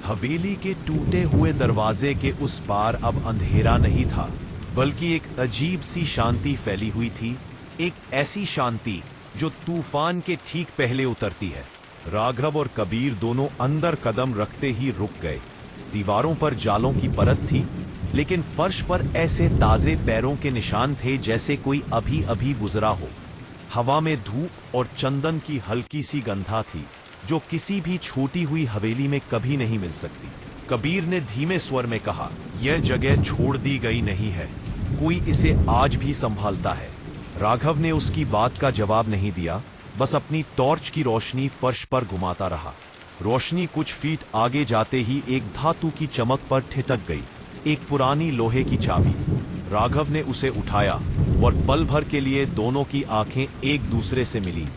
हवेली के टूटे हुए दरवाजे के उस पार अब अंधेरा नहीं था, बल्कि एक अजीब सी शांति फैली हुई थी। एक ऐसी शांति जो तूफान के ठीक पहले उतरती है। राघव और कबीर दोनों अंदर कदम रखते ही रुक गए। दीवारों पर जालों की परत थी, लेकिन फर्श पर ऐसे ताजे पैरों के निशान थे जैसे कोई अभी अभी गुजरा हो। हवा में धूप और चंदन की हल्की सी गंधा थी, जो किसी भी छोटी हुई हवेली में कभी नहीं मिल सकती। कबीर ने धीमे स्वर में कहा, यह जगह छोड़ दी गई नहीं है, कोई इसे आज भी संभालता है। राघव ने उसकी बात का जवाब नहीं दिया, बस अपनी टॉर्च की रोशनी फर्श पर घुमाता रहा। रोशनी कुछ फीट आगे जाते ही एक धातु की चमक पर ठिठक गई, एक पुरानी लोहे की चाबी। राघव ने उसे उठाया और पल भर के लिए दोनों की आंखें एक दूसरे से मिली।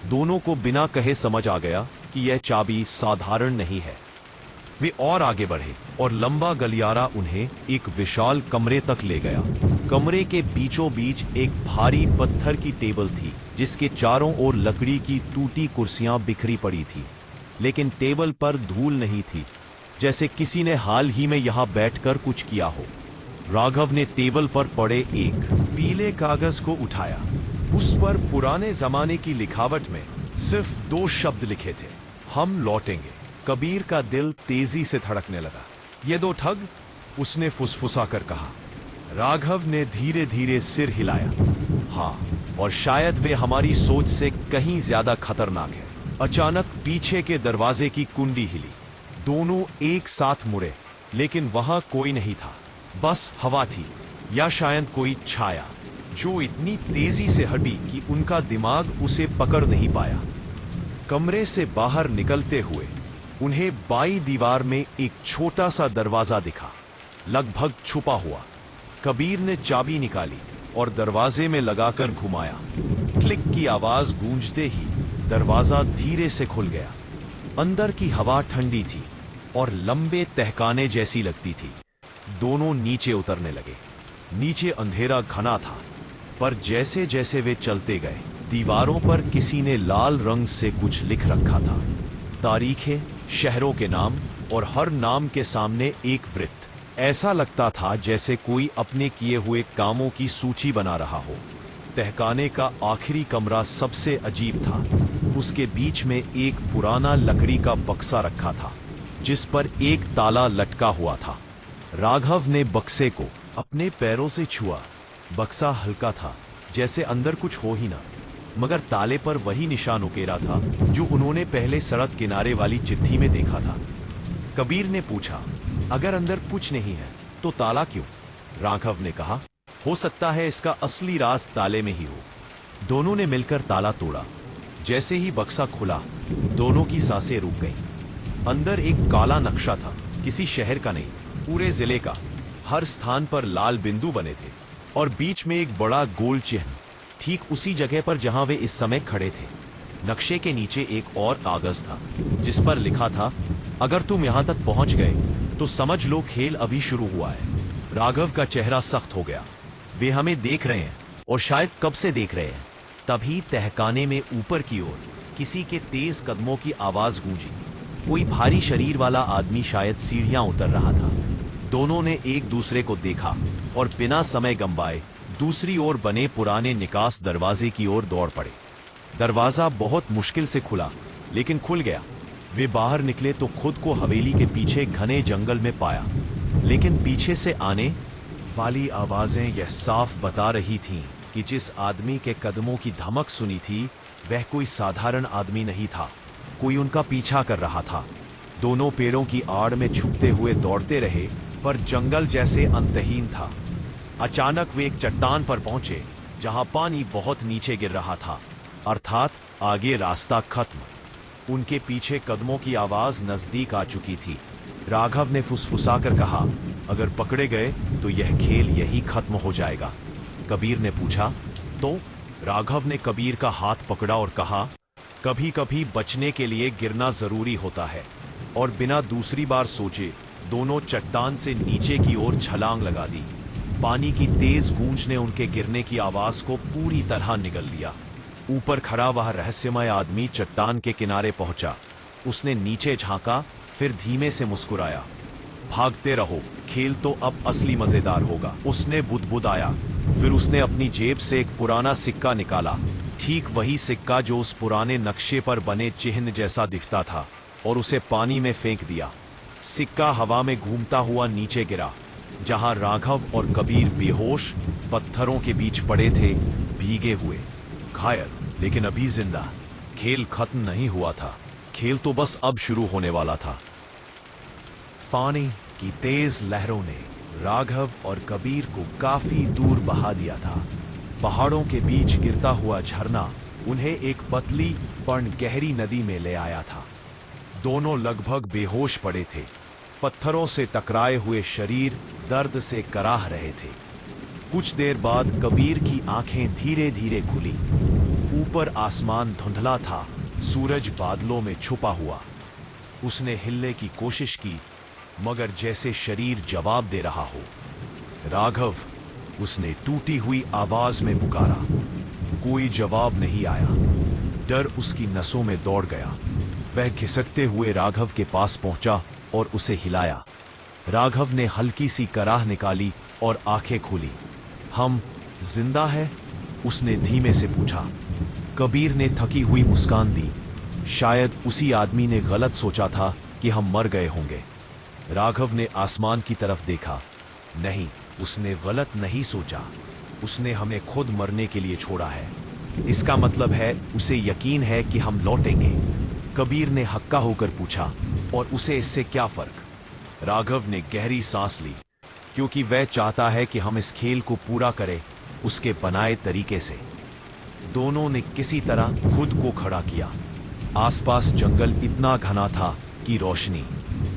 दोनों को बिना कहे समझ आ गया कि यह चाबी साधारण नहीं है। वे और आगे बढ़े और लंबा गलियारा उन्हें एक विशाल कमरे तक ले गया। कमरे के बीचों बीच एक भारी पत्थर की टेबल थी, जिसके चारों ओर लकड़ी की टूटी कुर्सियां बिखरी पड़ी थी, लेकिन टेबल पर धूल नहीं थी, जैसे किसी ने हाल ही में यहां बैठकर कुछ किया हो। राघव ने टेबल पर पड़े एक पीले कागज को उठाया। उस पर पुराने जमाने की लिखावट में सिर्फ 2 शब्द लिखे थे, हम लौटेंगे। कबीर का दिल तेजी से धड़कने लगा। ये 2 ठग, उसने फुसफुसा कर कहा। राघव ने धीरे धीरे सिर हिलाया, हाँ, और शायद वे हमारी सोच से कहीं ज्यादा खतरनाक है। अचानक पीछे के दरवाजे की कुंडी हिली। दोनों एक साथ मुड़े, लेकिन वहां कोई नहीं था, बस हवा थी, या शायद कोई छाया, जो इतनी तेजी से हटी कि उनका दिमाग उसे पकड़ नहीं पाया। कमरे से बाहर निकलते हुए उन्हें बाईं दीवार में एक छोटा सा दरवाजा दिखा। लगभग छुपा हुआ। कबीर ने चाबी निकाली और दरवाजे में लगाकर घुमाया। क्लिक की आवाज गूंजते ही दरवाजा धीरे से खुल गया। अंदर की हवा ठंडी थी और लंबे तहखाने जैसी लगती थी। दोनों नीचे उतरने लगे। नीचे अंधेरा घना था, पर जैसे जैसे वे चलते गए दीवारों पर किसी ने लाल रंग से कुछ लिख रखा था। तारीखें, शहरों के नाम और हर नाम के सामने एक वृत्त। ऐसा लगता था जैसे कोई अपने किए हुए कामों की सूची बना रहा हो। तहखाने का आखिरी कमरा सबसे अजीब था। उसके बीच में एक पुराना लकड़ी का बक्सा रखा था जिस पर एक ताला लटका हुआ था। राघव ने बक्से को अपने पैरों से छुआ। बक्सा हल्का था, जैसे अंदर कुछ हो ही ना, मगर ताले पर वही निशान उकेरा था जो उन्होंने पहले सड़क किनारे वाली चिट्ठी में देखा था। कबीर ने पूछा, अगर अंदर कुछ नहीं है तो ताला क्यों? राघव ने कहा, हो सकता है इसका असली राज ताले में ही हो। दोनों ने मिलकर ताला तोड़ा। जैसे ही बक्सा खुला, दोनों की सांसें रुक गईं। अंदर एक काला नक्शा था, किसी शहर का नहीं, पूरे जिले का। हर स्थान पर लाल बिंदु बने थे और बीच में एक बड़ा गोल चिन्ह, ठीक उसी जगह पर जहां वे इस समय खड़े थे। नक्शे के नीचे एक और कागज था जिस पर लिखा था, अगर तुम यहां तक पहुंच गए तो समझ लो खेल अभी शुरू हुआ है। राघव का चेहरा सख्त हो गया। वे हमें देख रहे हैं और शायद कब से देख रहे हैं। तभी तहखाने में ऊपर की ओर किसी के तेज कदमों की आवाज गूंजी। कोई भारी शरीर वाला आदमी शायद सीढ़ियां उतर रहा था। दोनों ने एक दूसरे को देखा और बिना समय गंवाए दूसरी ओर बने पुराने निकास दरवाजे की ओर दौड़ पड़े। दरवाजा बहुत मुश्किल से खुला, लेकिन खुल गया। वे बाहर निकले तो खुद को हवेली के पीछे घने जंगल में पाया, लेकिन पीछे से आने वाली आवाजें यह साफ बता रही थीं कि जिस आदमी के कदमों की धमक सुनी थी वह कोई साधारण आदमी नहीं था। कोई उनका पीछा कर रहा था। दोनों पेड़ों की आड़ में छुपते हुए दौड़ते रहे, पर जंगल जैसे अंतहीन था। अचानक वे एक चट्टान पर पहुंचे जहां पानी बहुत नीचे गिर रहा था, अर्थात आगे रास्ता खत्म। उनके पीछे कदमों की आवाज नजदीक आ चुकी थी। राघव ने फुसफुसाकर कहा, अगर पकड़े गए तो यह खेल यही खत्म हो जाएगा। कबीर ने पूछा, तो? राघव ने कबीर का हाथ पकड़ा और कहा, कभी कभी बचने के लिए गिरना जरूरी होता है। और बिना दूसरी बार सोचे दोनों चट्टान से नीचे की ओर छलांग लगा दी। पानी की तेज गूंज ने उनके गिरने की आवाज को पूरी तरह निगल लिया। ऊपर खड़ा वह रहस्यमय आदमी चट्टान के किनारे पहुंचा। उसने नीचे झांका, फिर धीमे से मुस्कुराया। भागते रहो, खेल तो अब असली मजेदार होगा, उसने बुदबुदाया। फिर उसने अपनी जेब से एक पुराना सिक्का निकाला, ठीक वही सिक्का जो उस पुराने नक्शे पर बने चिन्ह जैसा दिखता था, और उसे पानी में फेंक दिया। सिक्का हवा में घूमता हुआ नीचे गिरा, जहां राघव और कबीर बेहोश पत्थरों के बीच पड़े थे, भीगे हुए, घायल लेकिन अभी जिंदा। खेल खत्म नहीं हुआ था, खेल तो बस अब शुरू होने वाला था। पानी की तेज लहरों ने राघव और कबीर को काफी दूर बहा दिया था। पहाड़ों के बीच गिरता हुआ झरना उन्हें एक पतली पण गहरी नदी में ले आया था। दोनों लगभग बेहोश पड़े थे। पत्थरों से टकराए हुए शरीर दर्द से कराह रहे थे। कुछ देर बाद कबीर की आंखें धीरे धीरे खुली। ऊपर आसमान धुंधला था, सूरज बादलों में छुपा हुआ। उसने हिलने की कोशिश की, मगर जैसे शरीर जवाब दे रहा हो। राघव, उसने टूटी हुई आवाज में पुकारा। कोई जवाब नहीं आया। डर उसकी नसों में दौड़ गया। वह घिसटते हुए राघव के पास पहुंचा और उसे हिलाया। राघव ने हल्की सी कराह निकाली और आंखें खोली। हम जिंदा है? उसने धीमे से पूछा। कबीर ने थकी हुई मुस्कान दी। शायद उसी आदमी ने गलत सोचा था कि हम मर गए होंगे। राघव ने आसमान की तरफ देखा। नहीं, उसने गलत नहीं सोचा। उसने हमें खुद मरने के लिए छोड़ा है। इसका मतलब है उसे यकीन है कि हम लौटेंगे। कबीर ने हक्का होकर पूछा, और उसे इससे क्या फर्क? राघव ने गहरी सांस ली, क्योंकि वह चाहता है कि हम इस खेल को पूरा करें, उसके बनाए तरीके से। दोनों ने किसी तरह खुद को खड़ा किया। आसपास जंगल इतना घना था कि रोशनी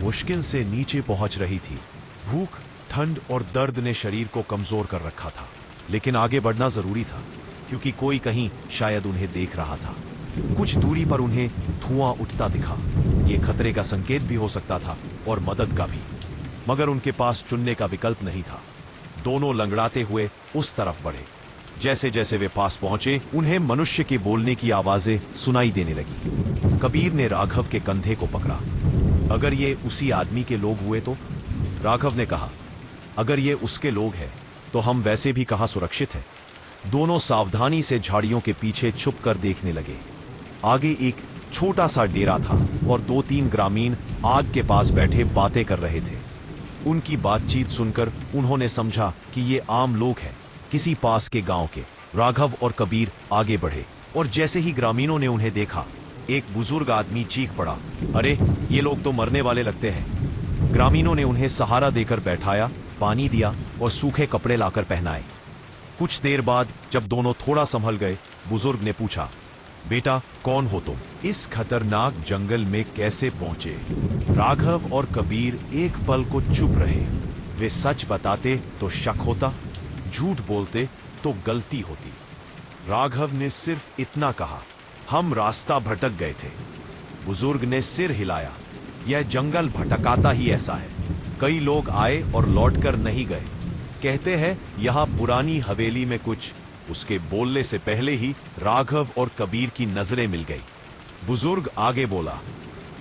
मुश्किल से नीचे पहुंच रही थी। भूख ठंड और दर्द ने शरीर को कमजोर कर रखा था, लेकिन आगे बढ़ना जरूरी था क्योंकि कोई कहीं शायद उन्हें देख रहा था। कुछ दूरी पर उन्हें धुआं उठता दिखा। ये खतरे का संकेत भी हो सकता था और मदद का भी, मगर उनके पास चुनने का विकल्प नहीं था। दोनों लंगड़ाते हुए उस तरफ बढ़े। जैसे जैसे वे पास पहुंचे, उन्हें मनुष्य के बोलने की आवाजें सुनाई देने लगी। कबीर ने राघव के कंधे को पकड़ा। अगर ये उसी आदमी के लोग हुए तो? राघव ने कहा, अगर ये उसके लोग हैं तो हम वैसे भी कहां सुरक्षित हैं। दोनों सावधानी से झाड़ियों के पीछे छुपकर देखने लगे। आगे एक छोटा सा डेरा था और 2-3 ग्रामीण आग के पास बैठे बातें कर रहे थे। उनकी बातचीत सुनकर उन्होंने समझा कि ये आम लोग हैं, किसी पास के गांव के। राघव और कबीर आगे बढ़े और जैसे ही ग्रामीणों ने उन्हें देखा, एक बुजुर्ग आदमी चीख पड़ा, अरे ये लोग तो मरने वाले लगते हैं। ग्रामीणों ने उन्हें सहारा देकर बैठाया, पानी दिया और सूखे कपड़े लाकर पहनाए। कुछ देर बाद जब दोनों थोड़ा संभल गए, बुजुर्ग ने पूछा, बेटा कौन हो तुम? इस खतरनाक जंगल में कैसे पहुंचे? राघव और कबीर एक पल को चुप रहे। वे सच बताते तो शक होता, झूठ बोलते तो गलती होती। राघव ने सिर्फ इतना कहा, हम रास्ता भटक गए थे। बुजुर्ग ने सिर हिलाया, यह जंगल भटकाता ही ऐसा है। कई लोग आए और लौटकर नहीं गए। कहते हैं यहां पुरानी हवेली में कुछ। उसके बोलने से पहले ही राघव और कबीर की नजरें मिल गई। बुजुर्ग आगे बोला,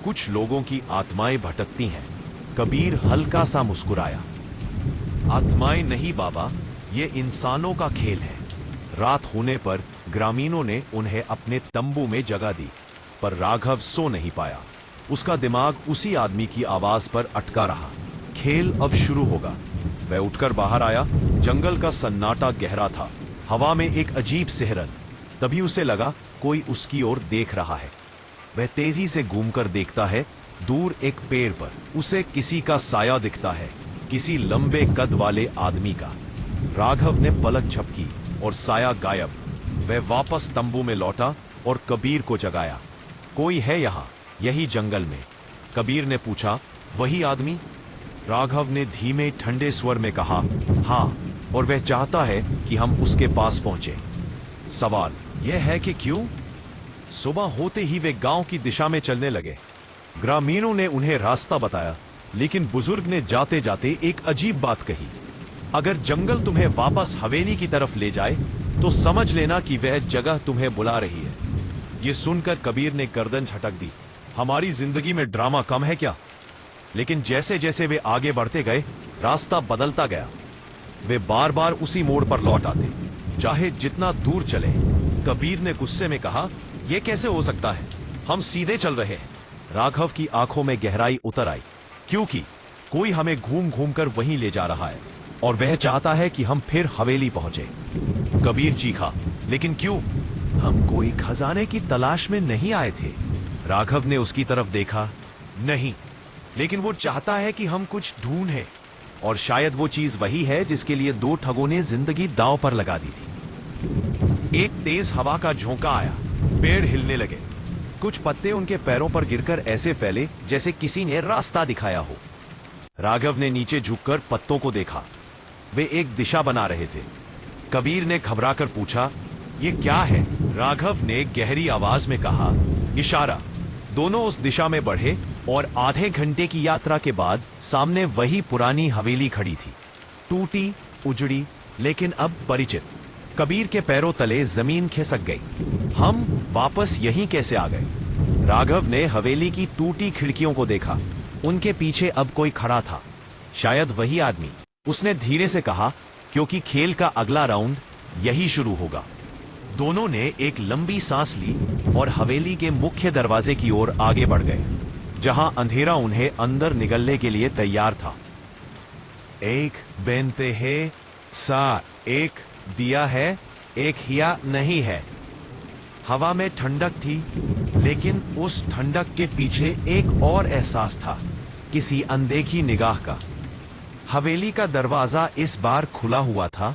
कुछ लोगों की आत्माएं भटकती हैं। कबीर हल्का सा मुस्कुराया, आत्माएं नहीं बाबा, ये इंसानों का खेल है। रात होने पर ग्रामीणों ने उन्हें अपने तंबू में जगह दी, पर राघव सो नहीं पाया। उसका दिमाग उसी आदमी की आवाज पर अटका रहा। खेल अब शुरू होगा। वह उठकर बाहर आया। जंगल का सन्नाटा गहरा था, हवा में एक अजीब सिहरन। तभी उसे लगा कोई उसकी ओर देख रहा है। वह तेजी से घूमकर देखता है। दूर एक पेड़ पर उसे किसी का साया दिखता है, किसी लंबे कद वाले आदमी का। राघव ने पलक झपकी और साया गायब। वह वापस तंबू में लौटा और कबीर को जगाया। कोई है यहां, यही जंगल में? कबीर ने पूछा, वही आदमी? राघव ने धीमे ठंडे स्वर में कहा, हां, और वह चाहता है कि हम उसके पास पहुंचे। सवाल यह है कि क्यों? सुबह होते ही वे गांव की दिशा में चलने लगे। ग्रामीणों ने उन्हें रास्ता बताया, लेकिन बुजुर्ग ने जाते जाते एक अजीब बात कही, अगर जंगल तुम्हें वापस हवेली की तरफ ले जाए तो समझ लेना कि वह जगह तुम्हें बुला रही है। यह सुनकर कबीर ने गर्दन झटक दी, हमारी जिंदगी में ड्रामा कम है क्या? लेकिन जैसे जैसे वे आगे बढ़ते गए, रास्ता बदलता गया। वे बार बार उसी मोड़ पर लौट आते, चाहे जितना दूर चले। कबीर ने गुस्से में कहा, यह कैसे हो सकता है? हम सीधे चल रहे हैं। राघव की आंखों में गहराई उतर आई, क्योंकि कोई हमें घूम घूम कर वहीं ले जा रहा है और वह चाहता है कि हम फिर हवेली पहुंचे। कबीर चीखा, लेकिन क्यों? हम कोई खजाने की तलाश में नहीं आए थे। राघव ने उसकी तरफ देखा, नहीं, लेकिन वो चाहता है कि हम कुछ ढूंढें, और शायद वो चीज वही है जिसके लिए 2 ठगों ने जिंदगी दांव पर लगा दी थी। एक तेज हवा का झोंका आया, पेड़ हिलने लगे। कुछ पत्ते उनके पैरों पर गिरकर ऐसे फैले जैसे किसी ने रास्ता दिखाया हो। राघव ने नीचे झुककर पत्तों को देखा। वे एक दिशा बना रहे थे। कबीर ने घबराकर पूछा, ये क्या है? राघव ने गहरी आवाज में कहा, इशारा। दोनों उस दिशा में बढ़े और आधे घंटे की यात्रा के बाद सामने वही पुरानी हवेली खड़ी थी, टूटी, उजड़ी, लेकिन अब परिचित। कबीर के पैरों तले जमीन खिसक गई। हम वापस यहीं कैसे आ गए? राघव ने हवेली की टूटी खिड़कियों को देखा। उनके पीछे अब कोई खड़ा था, शायद वही आदमी। उसने धीरे से कहा, क्योंकि खेल का अगला राउंड यही शुरू होगा। दोनों ने एक लंबी सांस ली और हवेली के मुख्य दरवाजे की ओर आगे बढ़ गए, जहां अंधेरा उन्हें अंदर निगलने के लिए तैयार था। एक बेनते है सा, एक दिया है, एक हिया नहीं है। हवा में ठंडक थी, लेकिन उस ठंडक के पीछे एक और एहसास था, किसी अनदेखी निगाह का। हवेली का दरवाजा इस बार खुला हुआ था,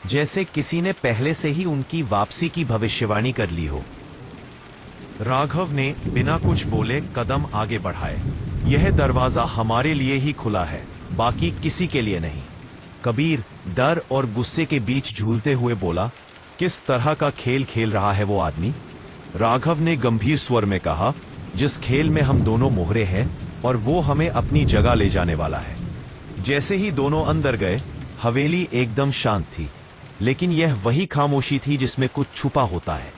जैसे किसी ने पहले से ही उनकी वापसी की भविष्यवाणी कर ली हो। राघव ने बिना कुछ बोले कदम आगे बढ़ाए। यह दरवाजा हमारे लिए ही खुला है, बाकी किसी के लिए नहीं। कबीर डर और गुस्से के बीच झूलते हुए बोला, किस तरह का खेल खेल रहा है वो आदमी? राघव ने गंभीर स्वर में कहा, जिस खेल में हम दोनों मोहरे हैं और वो हमें अपनी जगह ले जाने वाला है। जैसे ही दोनों अंदर गए, हवेली एकदम शांत थी, लेकिन यह वही खामोशी थी जिसमें कुछ छुपा होता है।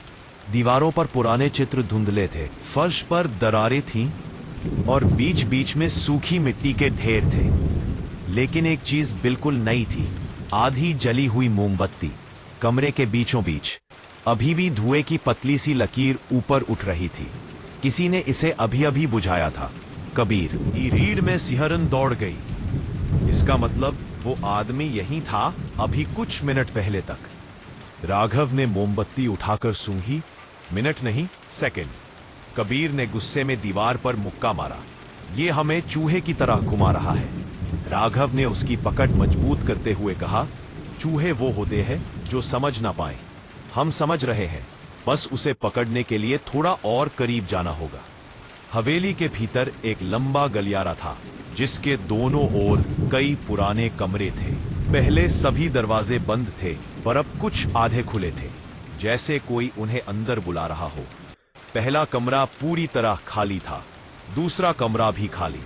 दीवारों पर पुराने चित्र धुंधले थे, फर्श पर दरारें थीं और बीच बीच में सूखी मिट्टी के ढेर थे। लेकिन एक चीज बिल्कुल नई थी, आधी जली हुई मोमबत्ती। कमरे के बीचों बीच अभी भी धुएं की पतली सी लकीर ऊपर उठ रही थी। किसी ने इसे अभी अभी बुझाया था। कबीर की रीढ़ में सिहरन दौड़ गई। इसका मतलब वो आदमी यहीं था अभी कुछ मिनट पहले तक। राघव ने मोमबत्ती उठाकर सूंघी। मिनट नहीं, सेकंड। कबीर ने गुस्से में दीवार पर मुक्का मारा। ये हमें चूहे की तरह घुमा रहा है। राघव ने उसकी पकड़ मजबूत करते हुए कहा, चूहे वो होते हैं जो समझ ना पाए। हम समझ रहे हैं, बस उसे पकड़ने के लिए थोड़ा और करीब जाना होगा। हवेली के भीतर एक लंबा गलियारा था, जिसके दोनों ओर कई पुराने कमरे थे। पहले सभी दरवाजे बंद थे, पर अब कुछ आधे खुले थे, जैसे कोई उन्हें अंदर बुला रहा हो। पहला कमरा पूरी तरह खाली था, दूसरा कमरा भी खाली,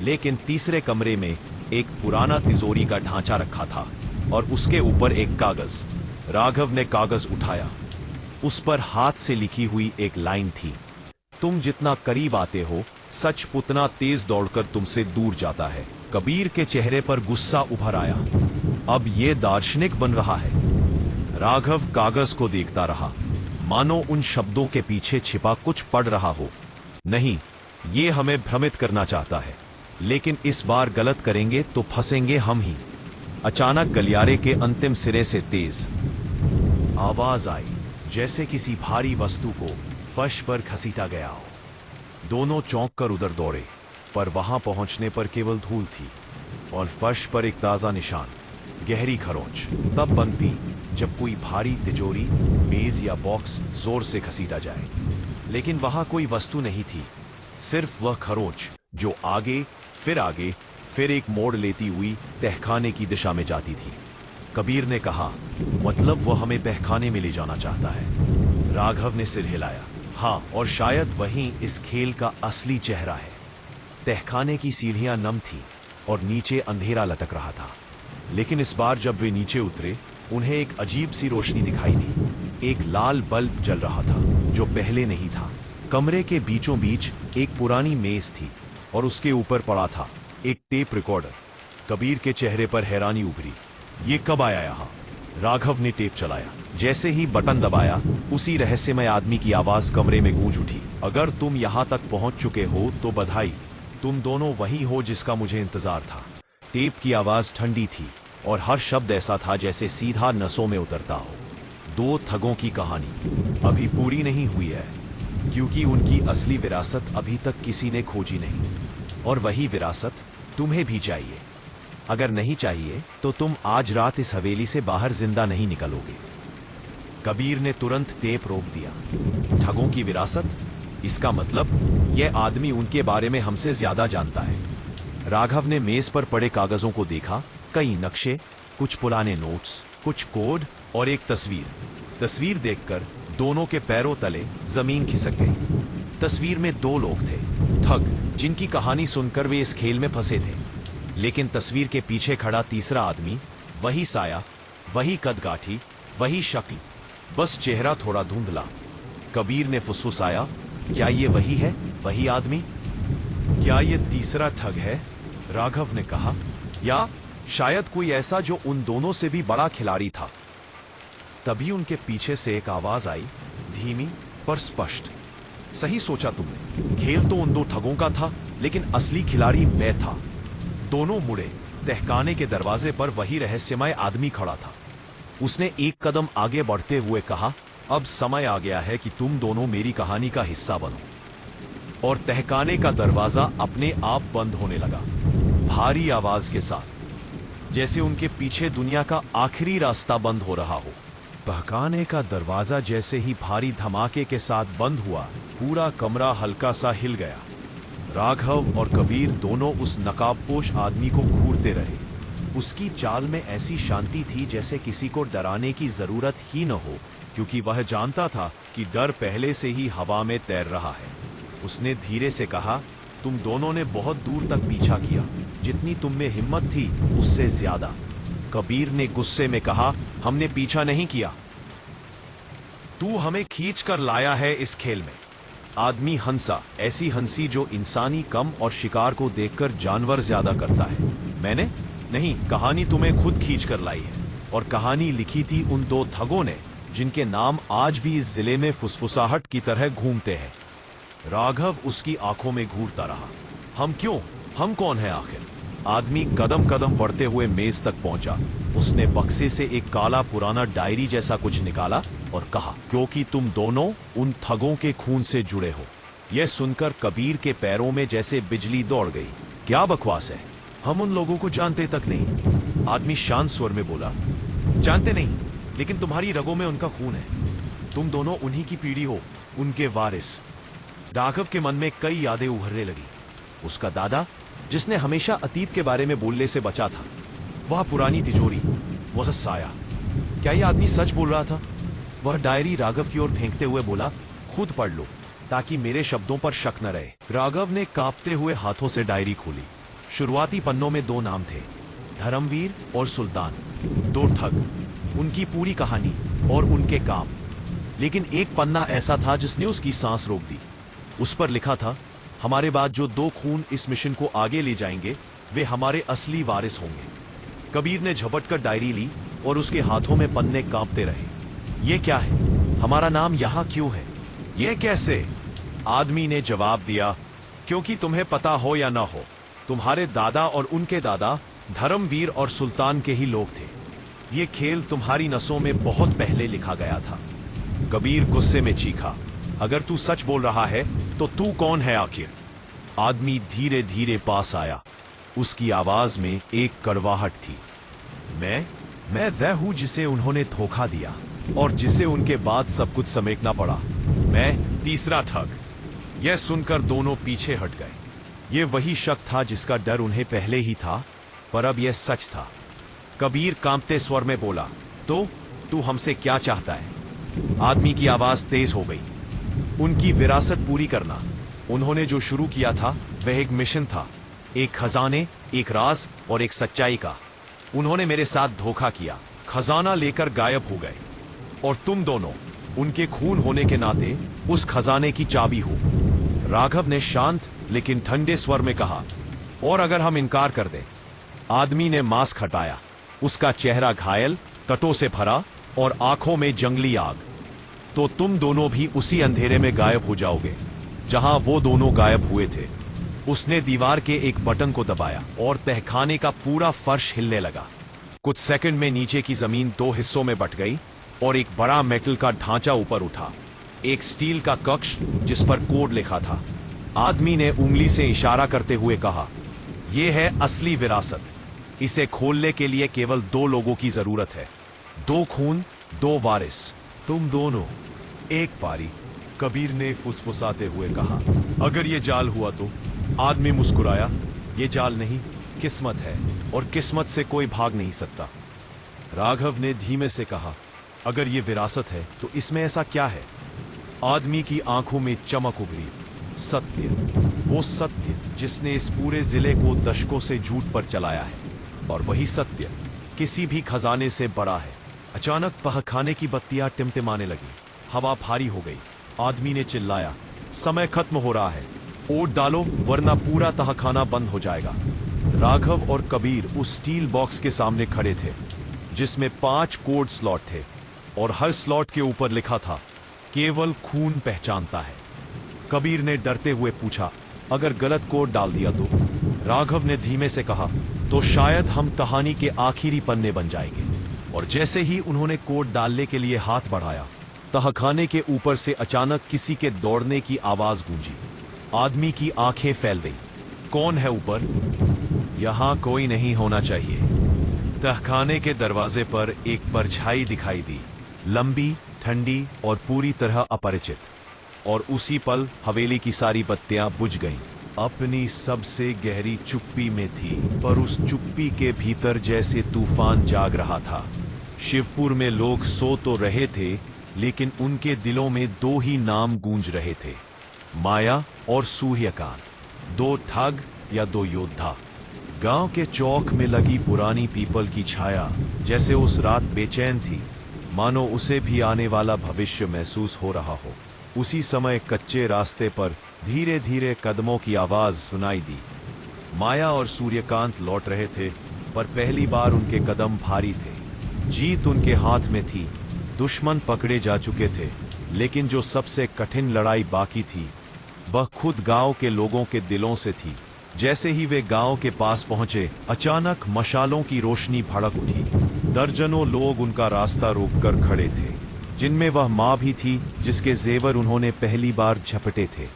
लेकिन तीसरे कमरे में एक पुराना तिजोरी का ढांचा रखा था और उसके ऊपर एक कागज। राघव ने कागज उठाया। उस पर हाथ से लिखी हुई एक लाइन थी, तुम जितना करीब आते हो, सच उतना तेज दौड़कर तुमसे दूर जाता है। कबीर के चेहरे पर गुस्सा उभर आया। अब ये दार्शनिक बन रहा है। राघव कागज को देखता रहा, मानो उन शब्दों के पीछे छिपा कुछ पढ़ रहा हो। नहीं, ये हमें भ्रमित करना चाहता है, लेकिन इस बार गलत करेंगे तो फंसेंगे हम ही। अचानक गलियारे के अंतिम सिरे से तेज आवाज आई, जैसे किसी भारी वस्तु को फर्श पर घसीटा गया हो। दोनों चौंक कर उधर दौड़े, पर वहां पहुंचने पर केवल धूल थी और फर्श पर एक ताजा निशान, गहरी खरोंच। तब बनती जब कोई भारी तिजोरी, मेज या बॉक्स जोर से घसीटा जाए। लेकिन वहां कोई वस्तु नहीं थी, सिर्फ वह खरोंच जो आगे, फिर एक मोड़ लेती हुई तहखाने की दिशा में जाती थी। कबीर ने कहा, मतलब वह हमें तहखाने में ले जाना चाहता है। राघव ने सिर हिलाया। हाँ, और शायद वहीं इस खेल का असली चेहरा है। तहखाने की सीढ़ियां नम थी और नीचे अंधेरा लटक रहा था। लेकिन इस बार जब वे नीचे उतरे, उन्हें एक अजीब सी रोशनी दिखाई दी। एक लाल बल्ब जल रहा था, जो पहले नहीं था। कमरे के बीचों बीच एक पुरानी मेज थी और उसके ऊपर पड़ा था एक टेप रिकॉर्डर। कबीर के चेहरे पर हैरानी उभरी। ये कब आया यहां? राघव ने टेप चलाया। जैसे ही बटन दबाया, उसी रहस्यमय आदमी की आवाज कमरे में गूंज उठी। अगर तुम यहां तक पहुंच चुके हो तो बधाई, तुम दोनों वही हो जिसका मुझे इंतजार था। टेप की आवाज ठंडी थी और हर शब्द ऐसा था जैसे सीधा नसों में उतरता हो। दो ठगों की कहानी अभी पूरी नहीं हुई है, क्योंकि उनकी असली विरासत अभी तक किसी ने खोजी नहीं। और वही विरासत तुम्हें भी चाहिए। अगर नहीं चाहिए तो तुम आज रात इस हवेली से बाहर जिंदा नहीं निकलोगे। कबीर ने तुरंत टेप रोक दिया। ठगों की विरासत? इसका मतलब यह आदमी उनके बारे में हमसे ज्यादा जानता है। राघव ने मेज पर पड़े कागजों को देखा। कई नक्शे, कुछ पुराने नोट्स, कुछ कोड और एक तस्वीर। तस्वीर देखकर दोनों के पैरों तले जमीन खिसक गई। तस्वीर में दो लोग थे, ठग, जिनकी कहानी सुनकर वे इस खेल में फंसे थे। लेकिन तस्वीर के पीछे खड़ा तीसरा आदमी, वही साया, वही कदगाठी, वही शक्ल, बस चेहरा थोड़ा धुंधला। कबीर ने फुसफुसाया, क्या ये वही है, वही आदमी? क्या ये तीसरा ठग है? राघव ने कहा, या शायद कोई ऐसा जो उन दोनों से भी बड़ा खिलाड़ी था। तभी उनके पीछे से एक आवाज आई, धीमी पर स्पष्ट। सही सोचा तुमने, खेल तो उन दो ठगों का था, लेकिन असली खिलाड़ी मैं था। दोनों मुड़े। तहखाने के दरवाजे पर वही रहस्यमय आदमी खड़ा था। उसने एक कदम आगे बढ़ते हुए कहा, अब समय आ गया है कि तुम दोनों मेरी कहानी का हिस्सा बनो। और तहखाने का दरवाजा अपने आप बंद होने लगा, भारी आवाज के साथ, जैसे उनके पीछे दुनिया का आखिरी रास्ता बंद हो रहा हो। तहखाने का दरवाजा जैसे ही भारी धमाके के साथ बंद हुआ, पूरा कमरा हल्का सा हिल गया। राघव और कबीर दोनों उस नकाबपोश आदमी को घूरते रहे। उसकी चाल में ऐसी शांति थी जैसे किसी को डराने की जरूरत ही न हो, क्योंकि वह जानता था कि डर पहले से ही हवा में तैर रहा है। उसने धीरे से कहा, तुम दोनों ने बहुत दूर तक पीछा किया, जितनी तुम में हिम्मत थी उससे ज्यादा। कबीर ने गुस्से में कहा, हमने पीछा नहीं किया, तू हमें खींच कर लाया है इस खेल में। आदमी हंसा, ऐसी हंसी जो इंसानी कम और शिकार को देखकर जानवर ज्यादा करता है। मैंने नहीं, कहानी तुम्हें खुद खींच कर लाई है, और कहानी लिखी थी उन दो ठगों ने जिनके नाम आज भी इस जिले में फुसफुसाहट की तरह घूमते हैं। राघव उसकी आंखों में घूरता रहा। हम क्यों? हम कौन है आखिर? आदमी कदम कदम बढ़ते हुए मेज तक पहुंचा। उसने बक्से से एक काला पुराना डायरी जैसा कुछ निकाला और कहा, क्योंकि तुम दोनों उन ठगों के खून से जुड़े हो। यह सुनकर कबीर के पैरों में जैसे बिजली दौड़ गई। क्या बकवास है, हम उन लोगों को जानते तक नहीं। आदमी शांत स्वर में बोला, जानते नहीं, लेकिन तुम्हारी रगों में उनका खून है। तुम दोनों उन्हीं की पीढ़ी हो, उनके वारिस। राघव के मन में कई यादें उभरने लगी। उसका दादा, जिसने हमेशा अतीत के बारे में बोलने से बचा था, वह पुरानी तिजोरी, वह साया। क्या यह आदमी सच बोल रहा था? वह डायरी राघव की ओर फेंकते हुए बोला, खुद पढ़ लो ताकि मेरे शब्दों पर शक न रहे। राघव ने कांपते हुए हाथों से डायरी खोली। शुरुआती पन्नों में दो नाम थे, धर्मवीर और सुल्तान। दो ठग, उनकी पूरी कहानी और उनके काम। लेकिन एक पन्ना ऐसा था जिसने उसकी सांस रोक दी। उस पर लिखा था, हमारे बाद जो दो खून इस मिशन को आगे ले जाएंगे वे हमारे असली वारिस होंगे। कबीर ने झपट कर डायरी ली और उसके हाथों में पन्ने कांपते रहे। ये क्या है? हमारा नाम यहां क्यों है? ये कैसे? आदमी ने जवाब दिया, क्योंकि तुम्हें पता हो या ना हो, तुम्हारे दादा और उनके दादा धर्मवीर और सुल्तान के ही लोग थे। ये खेल तुम्हारी नसों में बहुत पहले लिखा गया था। कबीर गुस्से में चीखा, अगर तू सच बोल रहा है तो तू कौन है आखिर? आदमी धीरे धीरे पास आया। उसकी आवाज में एक कड़वाहट थी। मैं वह हूं जिसे उन्होंने धोखा दिया और जिसे उनके बाद सब कुछ समेटना पड़ा। मैं तीसरा ठग। यह सुनकर दोनों पीछे हट गए। यह वही शक था जिसका डर उन्हें पहले ही था, पर अब यह सच था। कबीर कांपते स्वर में बोला, तो तू हमसे क्या चाहता है? आदमी की आवाज तेज हो गई। उनकी विरासत पूरी करना। उन्होंने जो शुरू किया था वह एक मिशन था, एक खजाने, एक राज और एक सच्चाई का। उन्होंने मेरे साथ धोखा किया, खजाना लेकर गायब हो गए, और तुम दोनों उनके खून होने के नाते उस खजाने की चाबी हो। राघव ने शांत लेकिन ठंडे स्वर में कहा, और अगर हम इनकार कर दें? आदमी ने मास्क हटाया। उसका चेहरा घायल, कटों से भरा और आंखों में जंगली आग। तो तुम दोनों भी उसी अंधेरे में गायब हो जाओगे जहां वो दोनों गायब हुए थे। उसने दीवार के एक बटन को दबाया और तहखाने का पूरा फर्श हिलने लगा। कुछ सेकंड में नीचे की जमीन दो हिस्सों में बट गई और एक बड़ा मेटल का ढांचा ऊपर उठा, एक स्टील का कक्ष जिस पर कोड लिखा था। आदमी ने उंगली से इशारा करते हुए कहा, यह है असली विरासत। इसे खोलने के लिए केवल दो लोगों की जरूरत है, दो खून, दो वारिस। तुम दोनों। एक पारी, कबीर ने फुसफुसाते हुए कहा। अगर ये जाल हुआ तो? आदमी मुस्कुराया, ये जाल नहीं, किस्मत है, और किस्मत से कोई भाग नहीं सकता। राघव ने धीमे से कहा, अगर ये विरासत है तो इसमें ऐसा क्या है? आदमी की आंखों में चमक उभरी। सत्य, वो सत्य जिसने इस पूरे जिले को दशकों से झूठ पर चलाया है, और वही सत्य किसी भी खजाने से बड़ा है। अचानक तहखाने की बत्तियां टिमटिमाने लगी। हवा भारी हो गई। आदमी ने चिल्लाया, समय खत्म हो रहा है, ओट डालो वरना पूरा तहखाना बंद हो जाएगा। राघव और कबीर उस स्टील बॉक्स के सामने खड़े थे जिसमें 5 कोड स्लॉट थे और हर स्लॉट के ऊपर लिखा था, केवल खून पहचानता है। कबीर ने डरते हुए पूछा, अगर गलत कोड डाल दिया तो? राघव ने धीमे से कहा, तो शायद हम कहानी के आखिरी पन्ने बन जाएंगे। और जैसे ही उन्होंने कोड डालने के लिए हाथ बढ़ाया, तहखाने के ऊपर से अचानक किसी के दौड़ने की आवाज गूंजी। आदमी की आंखें फैल गई। कौन है ऊपर? यहां कोई नहीं होना चाहिए। तहखाने के दरवाजे पर एक परछाई दिखाई दी, लंबी, ठंडी और पूरी तरह अपरिचित। और उसी पल हवेली की सारी बत्तियां बुझ गईं। अपनी सबसे गहरी चुप्पी में थी, पर उस चुप्पी के भीतर जैसे तूफान जाग रहा था। शिवपुर में लोग सो तो रहे थे, लेकिन उनके दिलों में दो ही नाम गूंज रहे थे, माया और सूर्यकांत। दो ठग या दो योद्धा। गांव के चौक में लगी पुरानी पीपल की छाया जैसे उस रात बेचैन थी, मानो उसे भी आने वाला भविष्य महसूस हो रहा हो। उसी समय कच्चे रास्ते पर धीरे धीरे कदमों की आवाज सुनाई दी। माया और सूर्यकांत लौट रहे थे, पर पहली बार उनके कदम भारी थे। जीत उनके हाथ में थी, दुश्मन पकड़े जा चुके थे, लेकिन जो सबसे कठिन लड़ाई बाकी थी वह खुद गांव के लोगों के दिलों से थी। जैसे ही वे गांव के पास पहुंचे, अचानक मशालों की रोशनी भड़क उठी। दर्जनों लोग उनका रास्ता रोककर खड़े थे, जिनमें वह माँ भी थी जिसके जेवर उन्होंने पहली बार झपटे थे।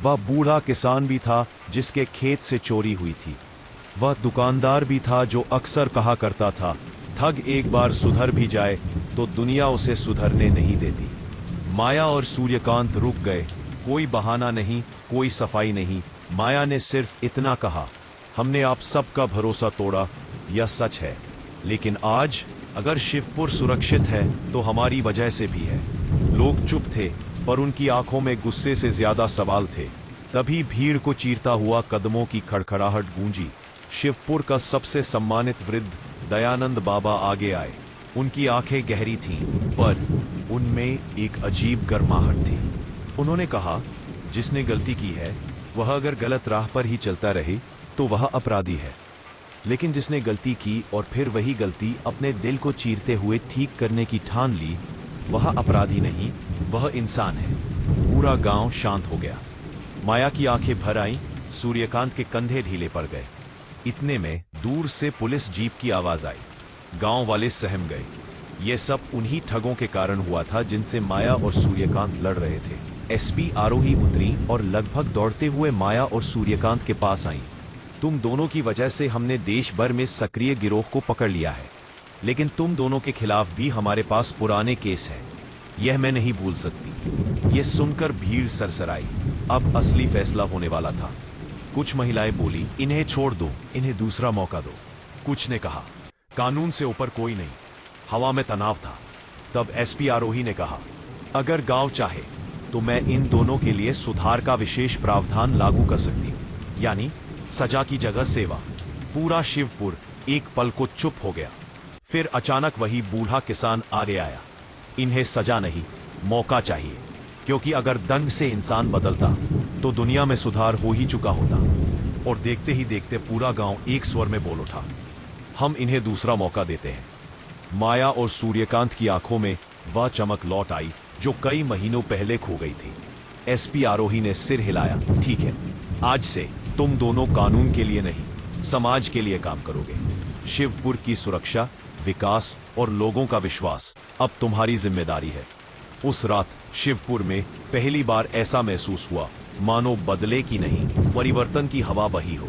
वह बूढ़ा किसान भी था जिसके खेत से चोरी हुई थी। वह दुकानदार भी था जो अक्सर कहा करता था, ठग एक बार सुधर भी जाए तो दुनिया उसे सुधरने नहीं देती। माया और सूर्यकांत रुक गए। कोई बहाना नहीं, कोई सफाई नहीं। माया ने सिर्फ इतना कहा, हमने आप सबका भरोसा तोड़ा, यह सच है, लेकिन आज अगर शिवपुर सुरक्षित है तो हमारी वजह से भी है। लोग चुप थे, पर उनकी आंखों में गुस्से से ज्यादा सवाल थे। तभी भीड़ को चीरता हुआ कदमों की खड़खड़ाहट गूंजी। शिवपुर का सबसे सम्मानित वृद्ध दयानंद बाबा आगे आए। उनकी आंखें गहरी थीं, पर उनमें एक अजीब गर्माहट थी। उन्होंने कहा, जिसने गलती की है वह अगर गलत राह पर ही चलता रहे तो वह अपराधी है, लेकिन जिसने गलती की और फिर वही गलती अपने दिल को चीरते हुए ठीक करने की ठान ली, वह अपराधी नहीं, वह इंसान है। पूरा गांव शांत हो गया। माया की आंखें भर आईं, सूर्यकांत के कंधे ढीले पड़ गए। इतने में दूर से पुलिस जीप की आवाज आई। गांव वाले सहम गए। यह सब उन्हीं ठगों के कारण हुआ था जिनसे माया और सूर्यकांत लड़ रहे थे। एसपी आरोही उतरी और लगभग दौड़ते हुए माया और सूर्यकांत के पास आई। तुम दोनों की वजह से हमने देश भर में सक्रिय गिरोह को पकड़ लिया है, लेकिन तुम दोनों के खिलाफ भी हमारे पास पुराने केस हैं। यह मैं नहीं भूल सकती। यह सुनकर भीड़ सरसराई। अब असली फैसला होने वाला था। कुछ महिलाएं बोली, इन्हें छोड़ दो, इन्हें दूसरा मौका दो। कुछ ने कहा, कानून से ऊपर कोई नहीं। हवा में तनाव था। तब एसपी आरोही ने कहा, अगर गांव चाहे तो मैं इन दोनों के लिए सुधार का विशेष प्रावधान लागू कर सकती हूँ, यानी सजा की जगह सेवा। पूरा शिवपुर एक पल को चुप हो गया। फिर अचानक वही बूढ़ा किसान आगे आया। इन्हें सजा नहीं, मौका चाहिए, क्योंकि अगर दंड से इंसान बदलता तो दुनिया में सुधार हो ही चुका होता। और देखते ही देखते पूरा गांव एक स्वर में बोल उठा, हम इन्हें दूसरा मौका देते हैं। माया और सूर्यकांत की आंखों में वह चमक लौट आई जो कई महीनों पहले खो गई थी। एसपी आरोही ने सिर हिलाया, ठीक है, आज से तुम दोनों कानून के लिए नहीं, समाज के लिए काम करोगे। शिवपुर की सुरक्षा, विकास और लोगों का विश्वास अब तुम्हारी जिम्मेदारी है। उस रात शिवपुर में पहली बार ऐसा महसूस हुआ मानो बदले की नहीं, परिवर्तन की हवा बही हो।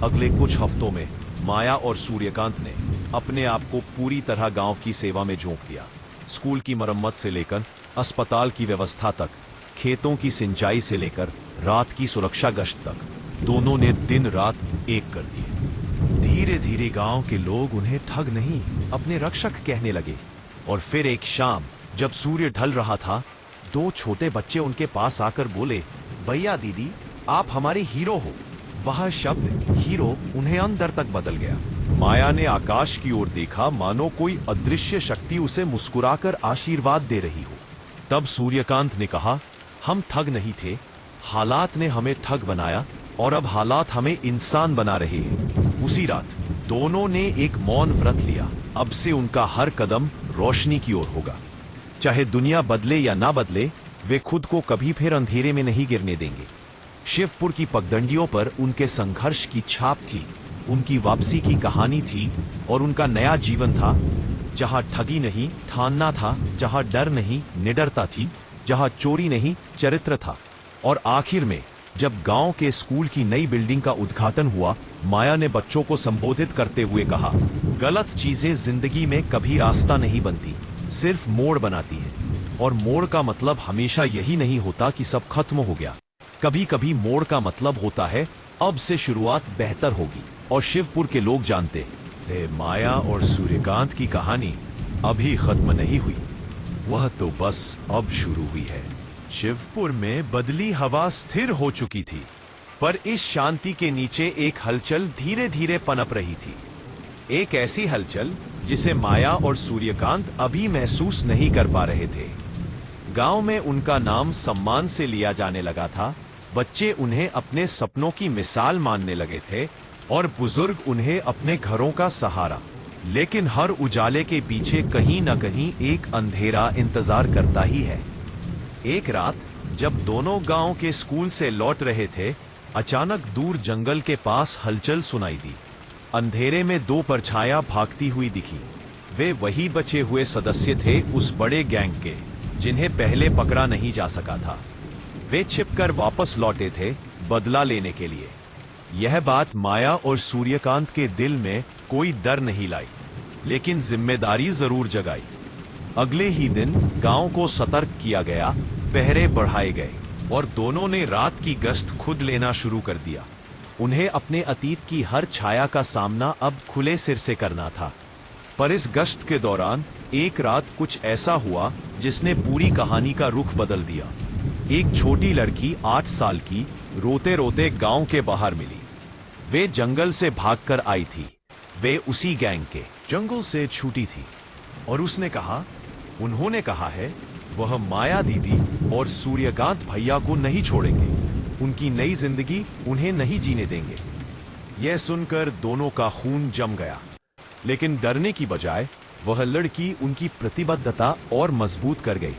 अगले कुछ हफ्तों में माया और सूर्यकांत ने अपने आप को पूरी तरह गांव की सेवा में झोंक दिया। स्कूल की मरम्मत से लेकर अस्पताल की व्यवस्था तक, खेतों की सिंचाई से लेकर रात की सुरक्षा गश्त तक, दोनों ने दिन रात एक कर दिए। धीरे धीरे गांव के लोग उन्हें ठग नहीं, अपने रक्षक कहने लगे। और फिर एक शाम जब सूर्य ढल रहा था, दो छोटे बच्चे उनके पास आकर बोले, भैया दीदी, आप हमारे हीरो हो। वह शब्द हीरो उन्हें अंदर तक बदल गया। माया ने आकाश की ओर देखा, मानो कोई अदृश्य शक्ति उसे मुस्कुराकर आशीर्वाद दे रही हो। तब सूर्यकांत ने कहा, हम ठग नहीं थे, हालात ने हमें ठग बनाया और अब हालात हमें इंसान बना रहे हैं। उसी रात दोनों ने एक मौन व्रत लिया। अब से उनका हर कदम रोशनी की ओर होगा। चाहे दुनिया बदले या ना बदले, वे खुद को कभी फिर अंधेरे में नहीं गिरने देंगे। शिवपुर की पगडंडियों पर उनके संघर्ष की छाप थी, उनकी वापसी की कहानी थी और उनका नया जीवन था, जहां ठगी नहीं, ठानना था, जहां डर नहीं, निडरता थी, जहां चोरी नहीं, चरित्र था। और आखिर में जब गांव के स्कूल की नई बिल्डिंग का उद्घाटन हुआ, माया ने बच्चों को संबोधित करते हुए कहा, गलत चीजें जिंदगी में कभी रास्ता नहीं बनती, सिर्फ मोड़ बनाती है। और मोड़ का मतलब हमेशा यही नहीं होता कि सब खत्म हो गया। कभी कभी मोड़ का मतलब होता है अब से शुरुआत बेहतर होगी। और शिवपुर के लोग जानते थे माया और सूर्यकांत की कहानी अभी खत्म नहीं हुई, वह तो बस अब शुरू हुई है। शिवपुर में बदली हवा स्थिर हो चुकी थी, पर इस शांति के नीचे एक हलचल धीरे धीरे पनप रही थी। एक ऐसी हलचल जिसे माया और सूर्यकांत अभी महसूस नहीं कर पा रहे थे। गांव में उनका नाम सम्मान से लिया जाने लगा था, बच्चे उन्हें अपने सपनों की मिसाल मानने लगे थे और बुजुर्ग उन्हें अपने घरों का सहारा। लेकिन हर उजाले के पीछे कहीं न कहीं एक अंधेरा इंतजार करता ही है। एक रात जब दोनों गांव के स्कूल से लौट रहे थे, अचानक दूर जंगल के पास हलचल सुनाई दी। अंधेरे में दो परछायां भागती हुई दिखी। वे वही बचे हुए सदस्य थे उस बड़े गैंग के जिन्हें पहले पकड़ा नहीं जा सका था। वे छिपकर वापस लौटे थे बदला लेने के लिए। यह बात माया और सूर्यकांत के दिल में कोई डर नहीं लाई, लेकिन जिम्मेदारी जरूर जगाई। अगले ही दिन गांव को सतर्क किया गया, पहरे बढ़ाए गए और दोनों ने रात की गश्त खुद लेना शुरू कर दिया। उन्हें अपने अतीत की हर छाया का सामना अब खुले सिर से करना था। पर इस गश्त के दौरान एक रात कुछ ऐसा हुआ जिसने पूरी कहानी का रुख बदल दिया। एक छोटी लड़की 8 साल की रोते रोते गांव के बाहर मिली। वे जंगल से भागकर आई थी। वे उसी गैंग के जंगल से छूटी थी और उसने कहा, उन्होंने कहा है वह माया दीदी और सूर्यकांत भैया को नहीं छोड़ेंगे, उनकी नई जिंदगी उन्हें नहीं जीने देंगे। यह सुनकर दोनों का खून जम गया, लेकिन डरने की बजाय वह लड़की उनकी प्रतिबद्धता और मजबूत कर गई।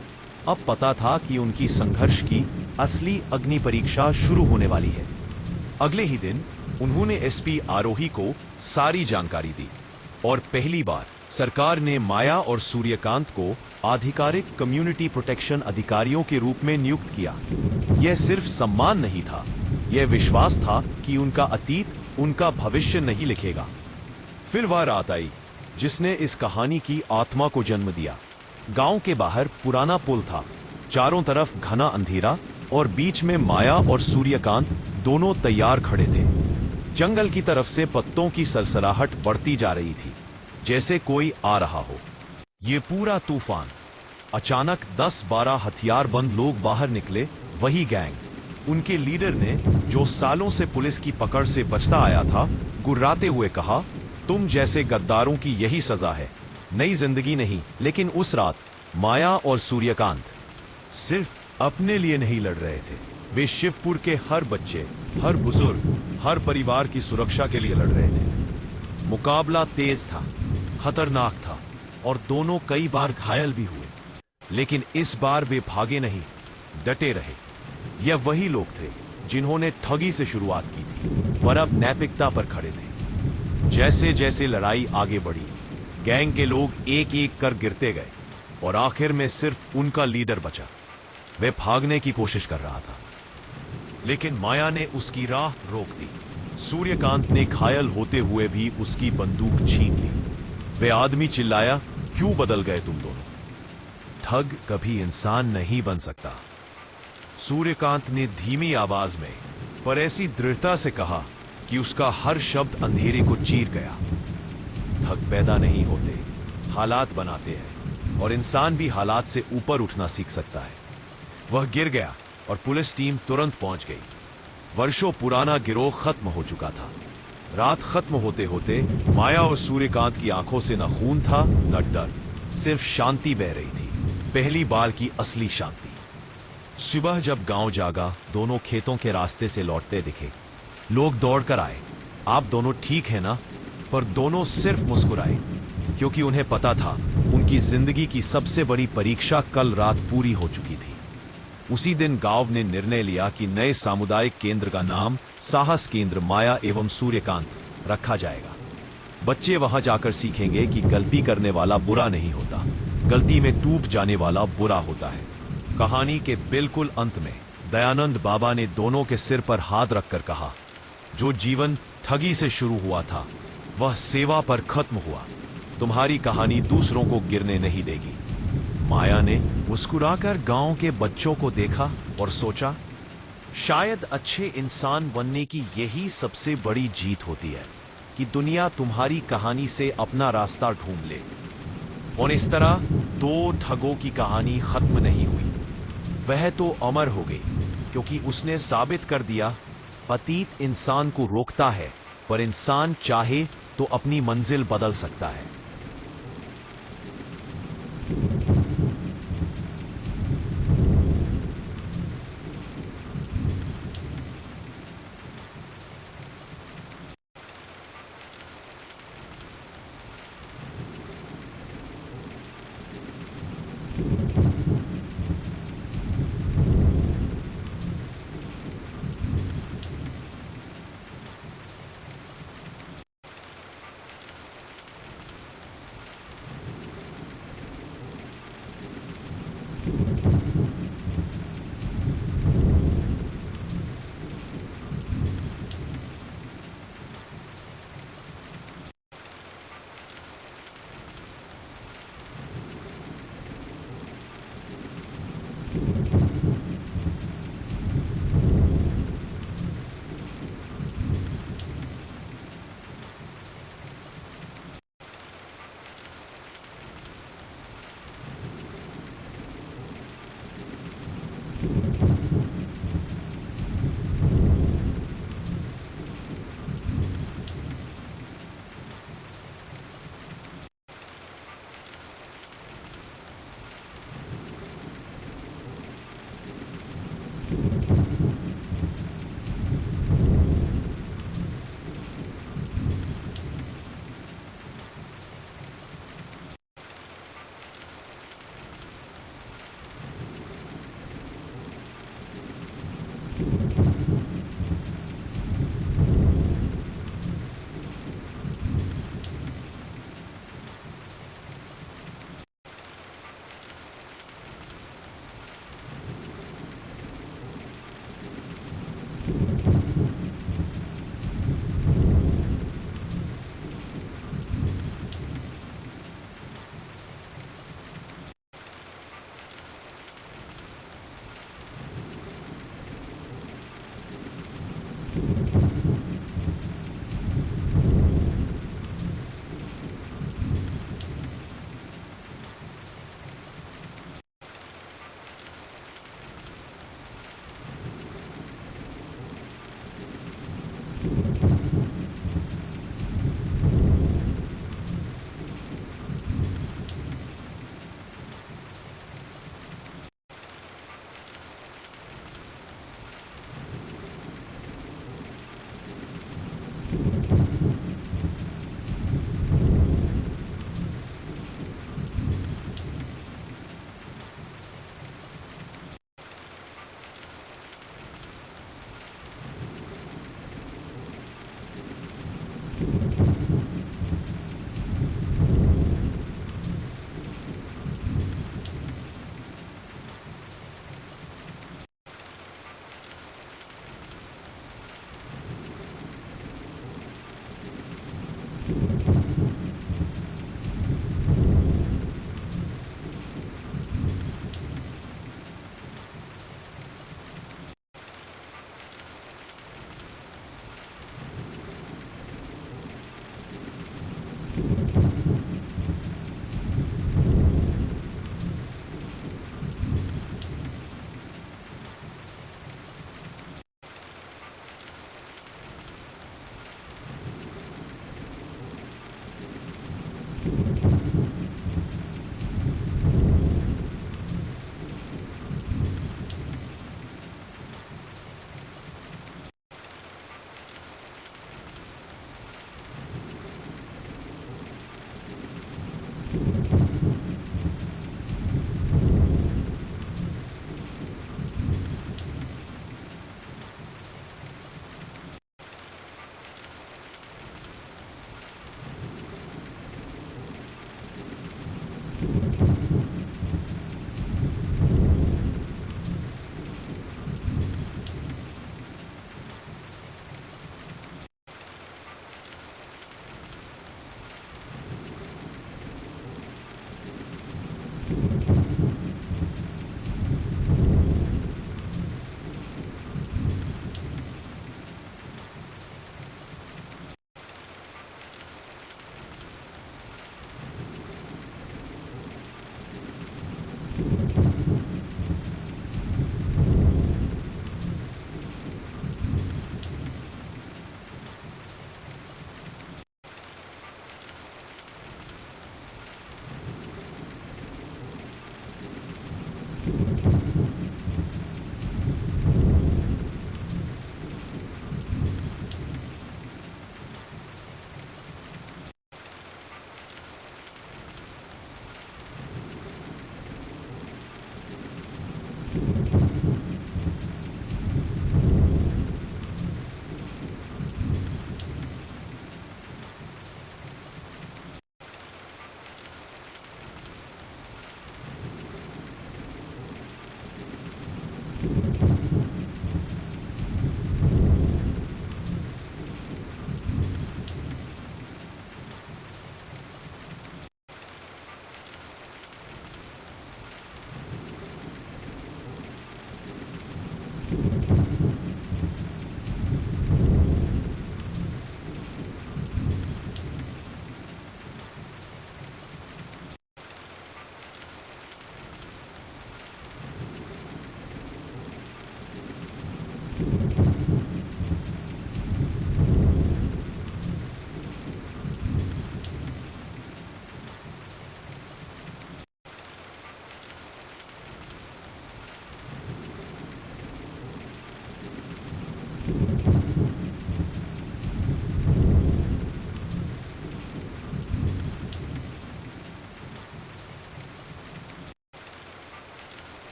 अब पता था कि उनकी संघर्ष की असली अग्नि परीक्षा शुरू होने वाली है। अगले ही दिन उन्होंने एसपी आरोही को सारी जानकारी दी और पहली बार सरकार ने माया और सूर्यकांत को आधिकारिक कम्युनिटी प्रोटेक्शन अधिकारियों के रूप में नियुक्त किया। यह सिर्फ सम्मान नहीं था, यह विश्वास था कि उनका अतीत उनका भविष्य नहीं लिखेगा। फिर वह रात आई जिसने इस कहानी की आत्मा को जन्म दिया। गांव के बाहर पुराना पुल था, चारों तरफ घना अंधेरा और बीच में माया और सूर्यकांत दोनों तैयार खड़े थे। जंगल की तरफ से पत्तों की सरसराहट बढ़ती जा रही थी, जैसे कोई आ रहा हो। ये पूरा तूफान। अचानक 10-12 हथियारबंद लोग बाहर निकले, वही गैंग। उनके लीडर ने, जो सालों से पुलिस की पकड़ से बचता आया था, गुर्राते हुए कहा, तुम जैसे गद्दारों की यही सजा है, नई जिंदगी नहीं। लेकिन उस रात माया और सूर्यकांत सिर्फ अपने लिए नहीं लड़ रहे थे, वे शिवपुर के हर बच्चे, हर बुजुर्ग, हर परिवार की सुरक्षा के लिए लड़ रहे थे। मुकाबला तेज था, खतरनाक था और दोनों कई बार घायल भी हुए, लेकिन इस बार वे भागे नहीं, डटे रहे। यह वही लोग थे जिन्होंने ठगी से शुरुआत की थी, पर अब नैतिकता पर खड़े थे। जैसे जैसे लड़ाई आगे बढ़ी, गैंग के लोग एक एक कर गिरते गए और आखिर में सिर्फ उनका लीडर बचा। वह भागने की कोशिश कर रहा था, लेकिन माया ने उसकी राह रोक दी। सूर्यकांत ने घायल होते हुए भी उसकी बंदूक छीन ली। वह आदमी चिल्लाया, क्यों बदल गए तुम दोनों? ठग कभी इंसान नहीं बन सकता। सूर्यकांत ने धीमी आवाज में पर ऐसी दृढ़ता से कहा कि उसका हर शब्द अंधेरे को चीर गया। ठग पैदा नहीं होते, हालात बनाते हैं, और इंसान भी हालात से ऊपर उठना सीख सकता है। वह गिर गया और पुलिस टीम तुरंत पहुंच गई। वर्षों पुराना गिरोह खत्म हो चुका था। रात खत्म होते होते माया और सूर्यकांत की आंखों से न खून था न डर, सिर्फ शांति बह रही थी, पहली बार की असली शांति। सुबह जब गांव जागा, दोनों खेतों के रास्ते से लौटते दिखे। लोग दौड़कर आए, आप दोनों ठीक है ना? पर दोनों सिर्फ मुस्कुराए, क्योंकि उन्हें पता था उनकी जिंदगी की सबसे बड़ी परीक्षा कल रात पूरी हो चुकी थी। उसी दिन गांव ने निर्णय लिया कि नए सामुदायिक केंद्र का नाम साहस केंद्र माया एवं सूर्यकांत रखा जाएगा। बच्चे वहां जाकर सीखेंगे कि गलती करने वाला बुरा नहीं होता, गलती में टूट जाने वाला बुरा होता है। कहानी के बिल्कुल अंत में दयानंद बाबा ने दोनों के सिर पर हाथ रखकर कहा, जो जीवन ठगी से शुरू हुआ था वह सेवा पर खत्म हुआ। तुम्हारी कहानी दूसरों को गिरने नहीं देगी। माया ने मुस्कुराकर गांव के बच्चों को देखा और सोचा, शायद अच्छे इंसान बनने की यही सबसे बड़ी जीत होती है कि दुनिया तुम्हारी कहानी से अपना रास्ता ढूंढ ले। और इस तरह दो ठगों की कहानी खत्म नहीं हुई, वह तो अमर हो गई, क्योंकि उसने साबित कर दिया अतीत इंसान को रोकता है, पर इंसान चाहे तो अपनी मंजिल बदल सकता है।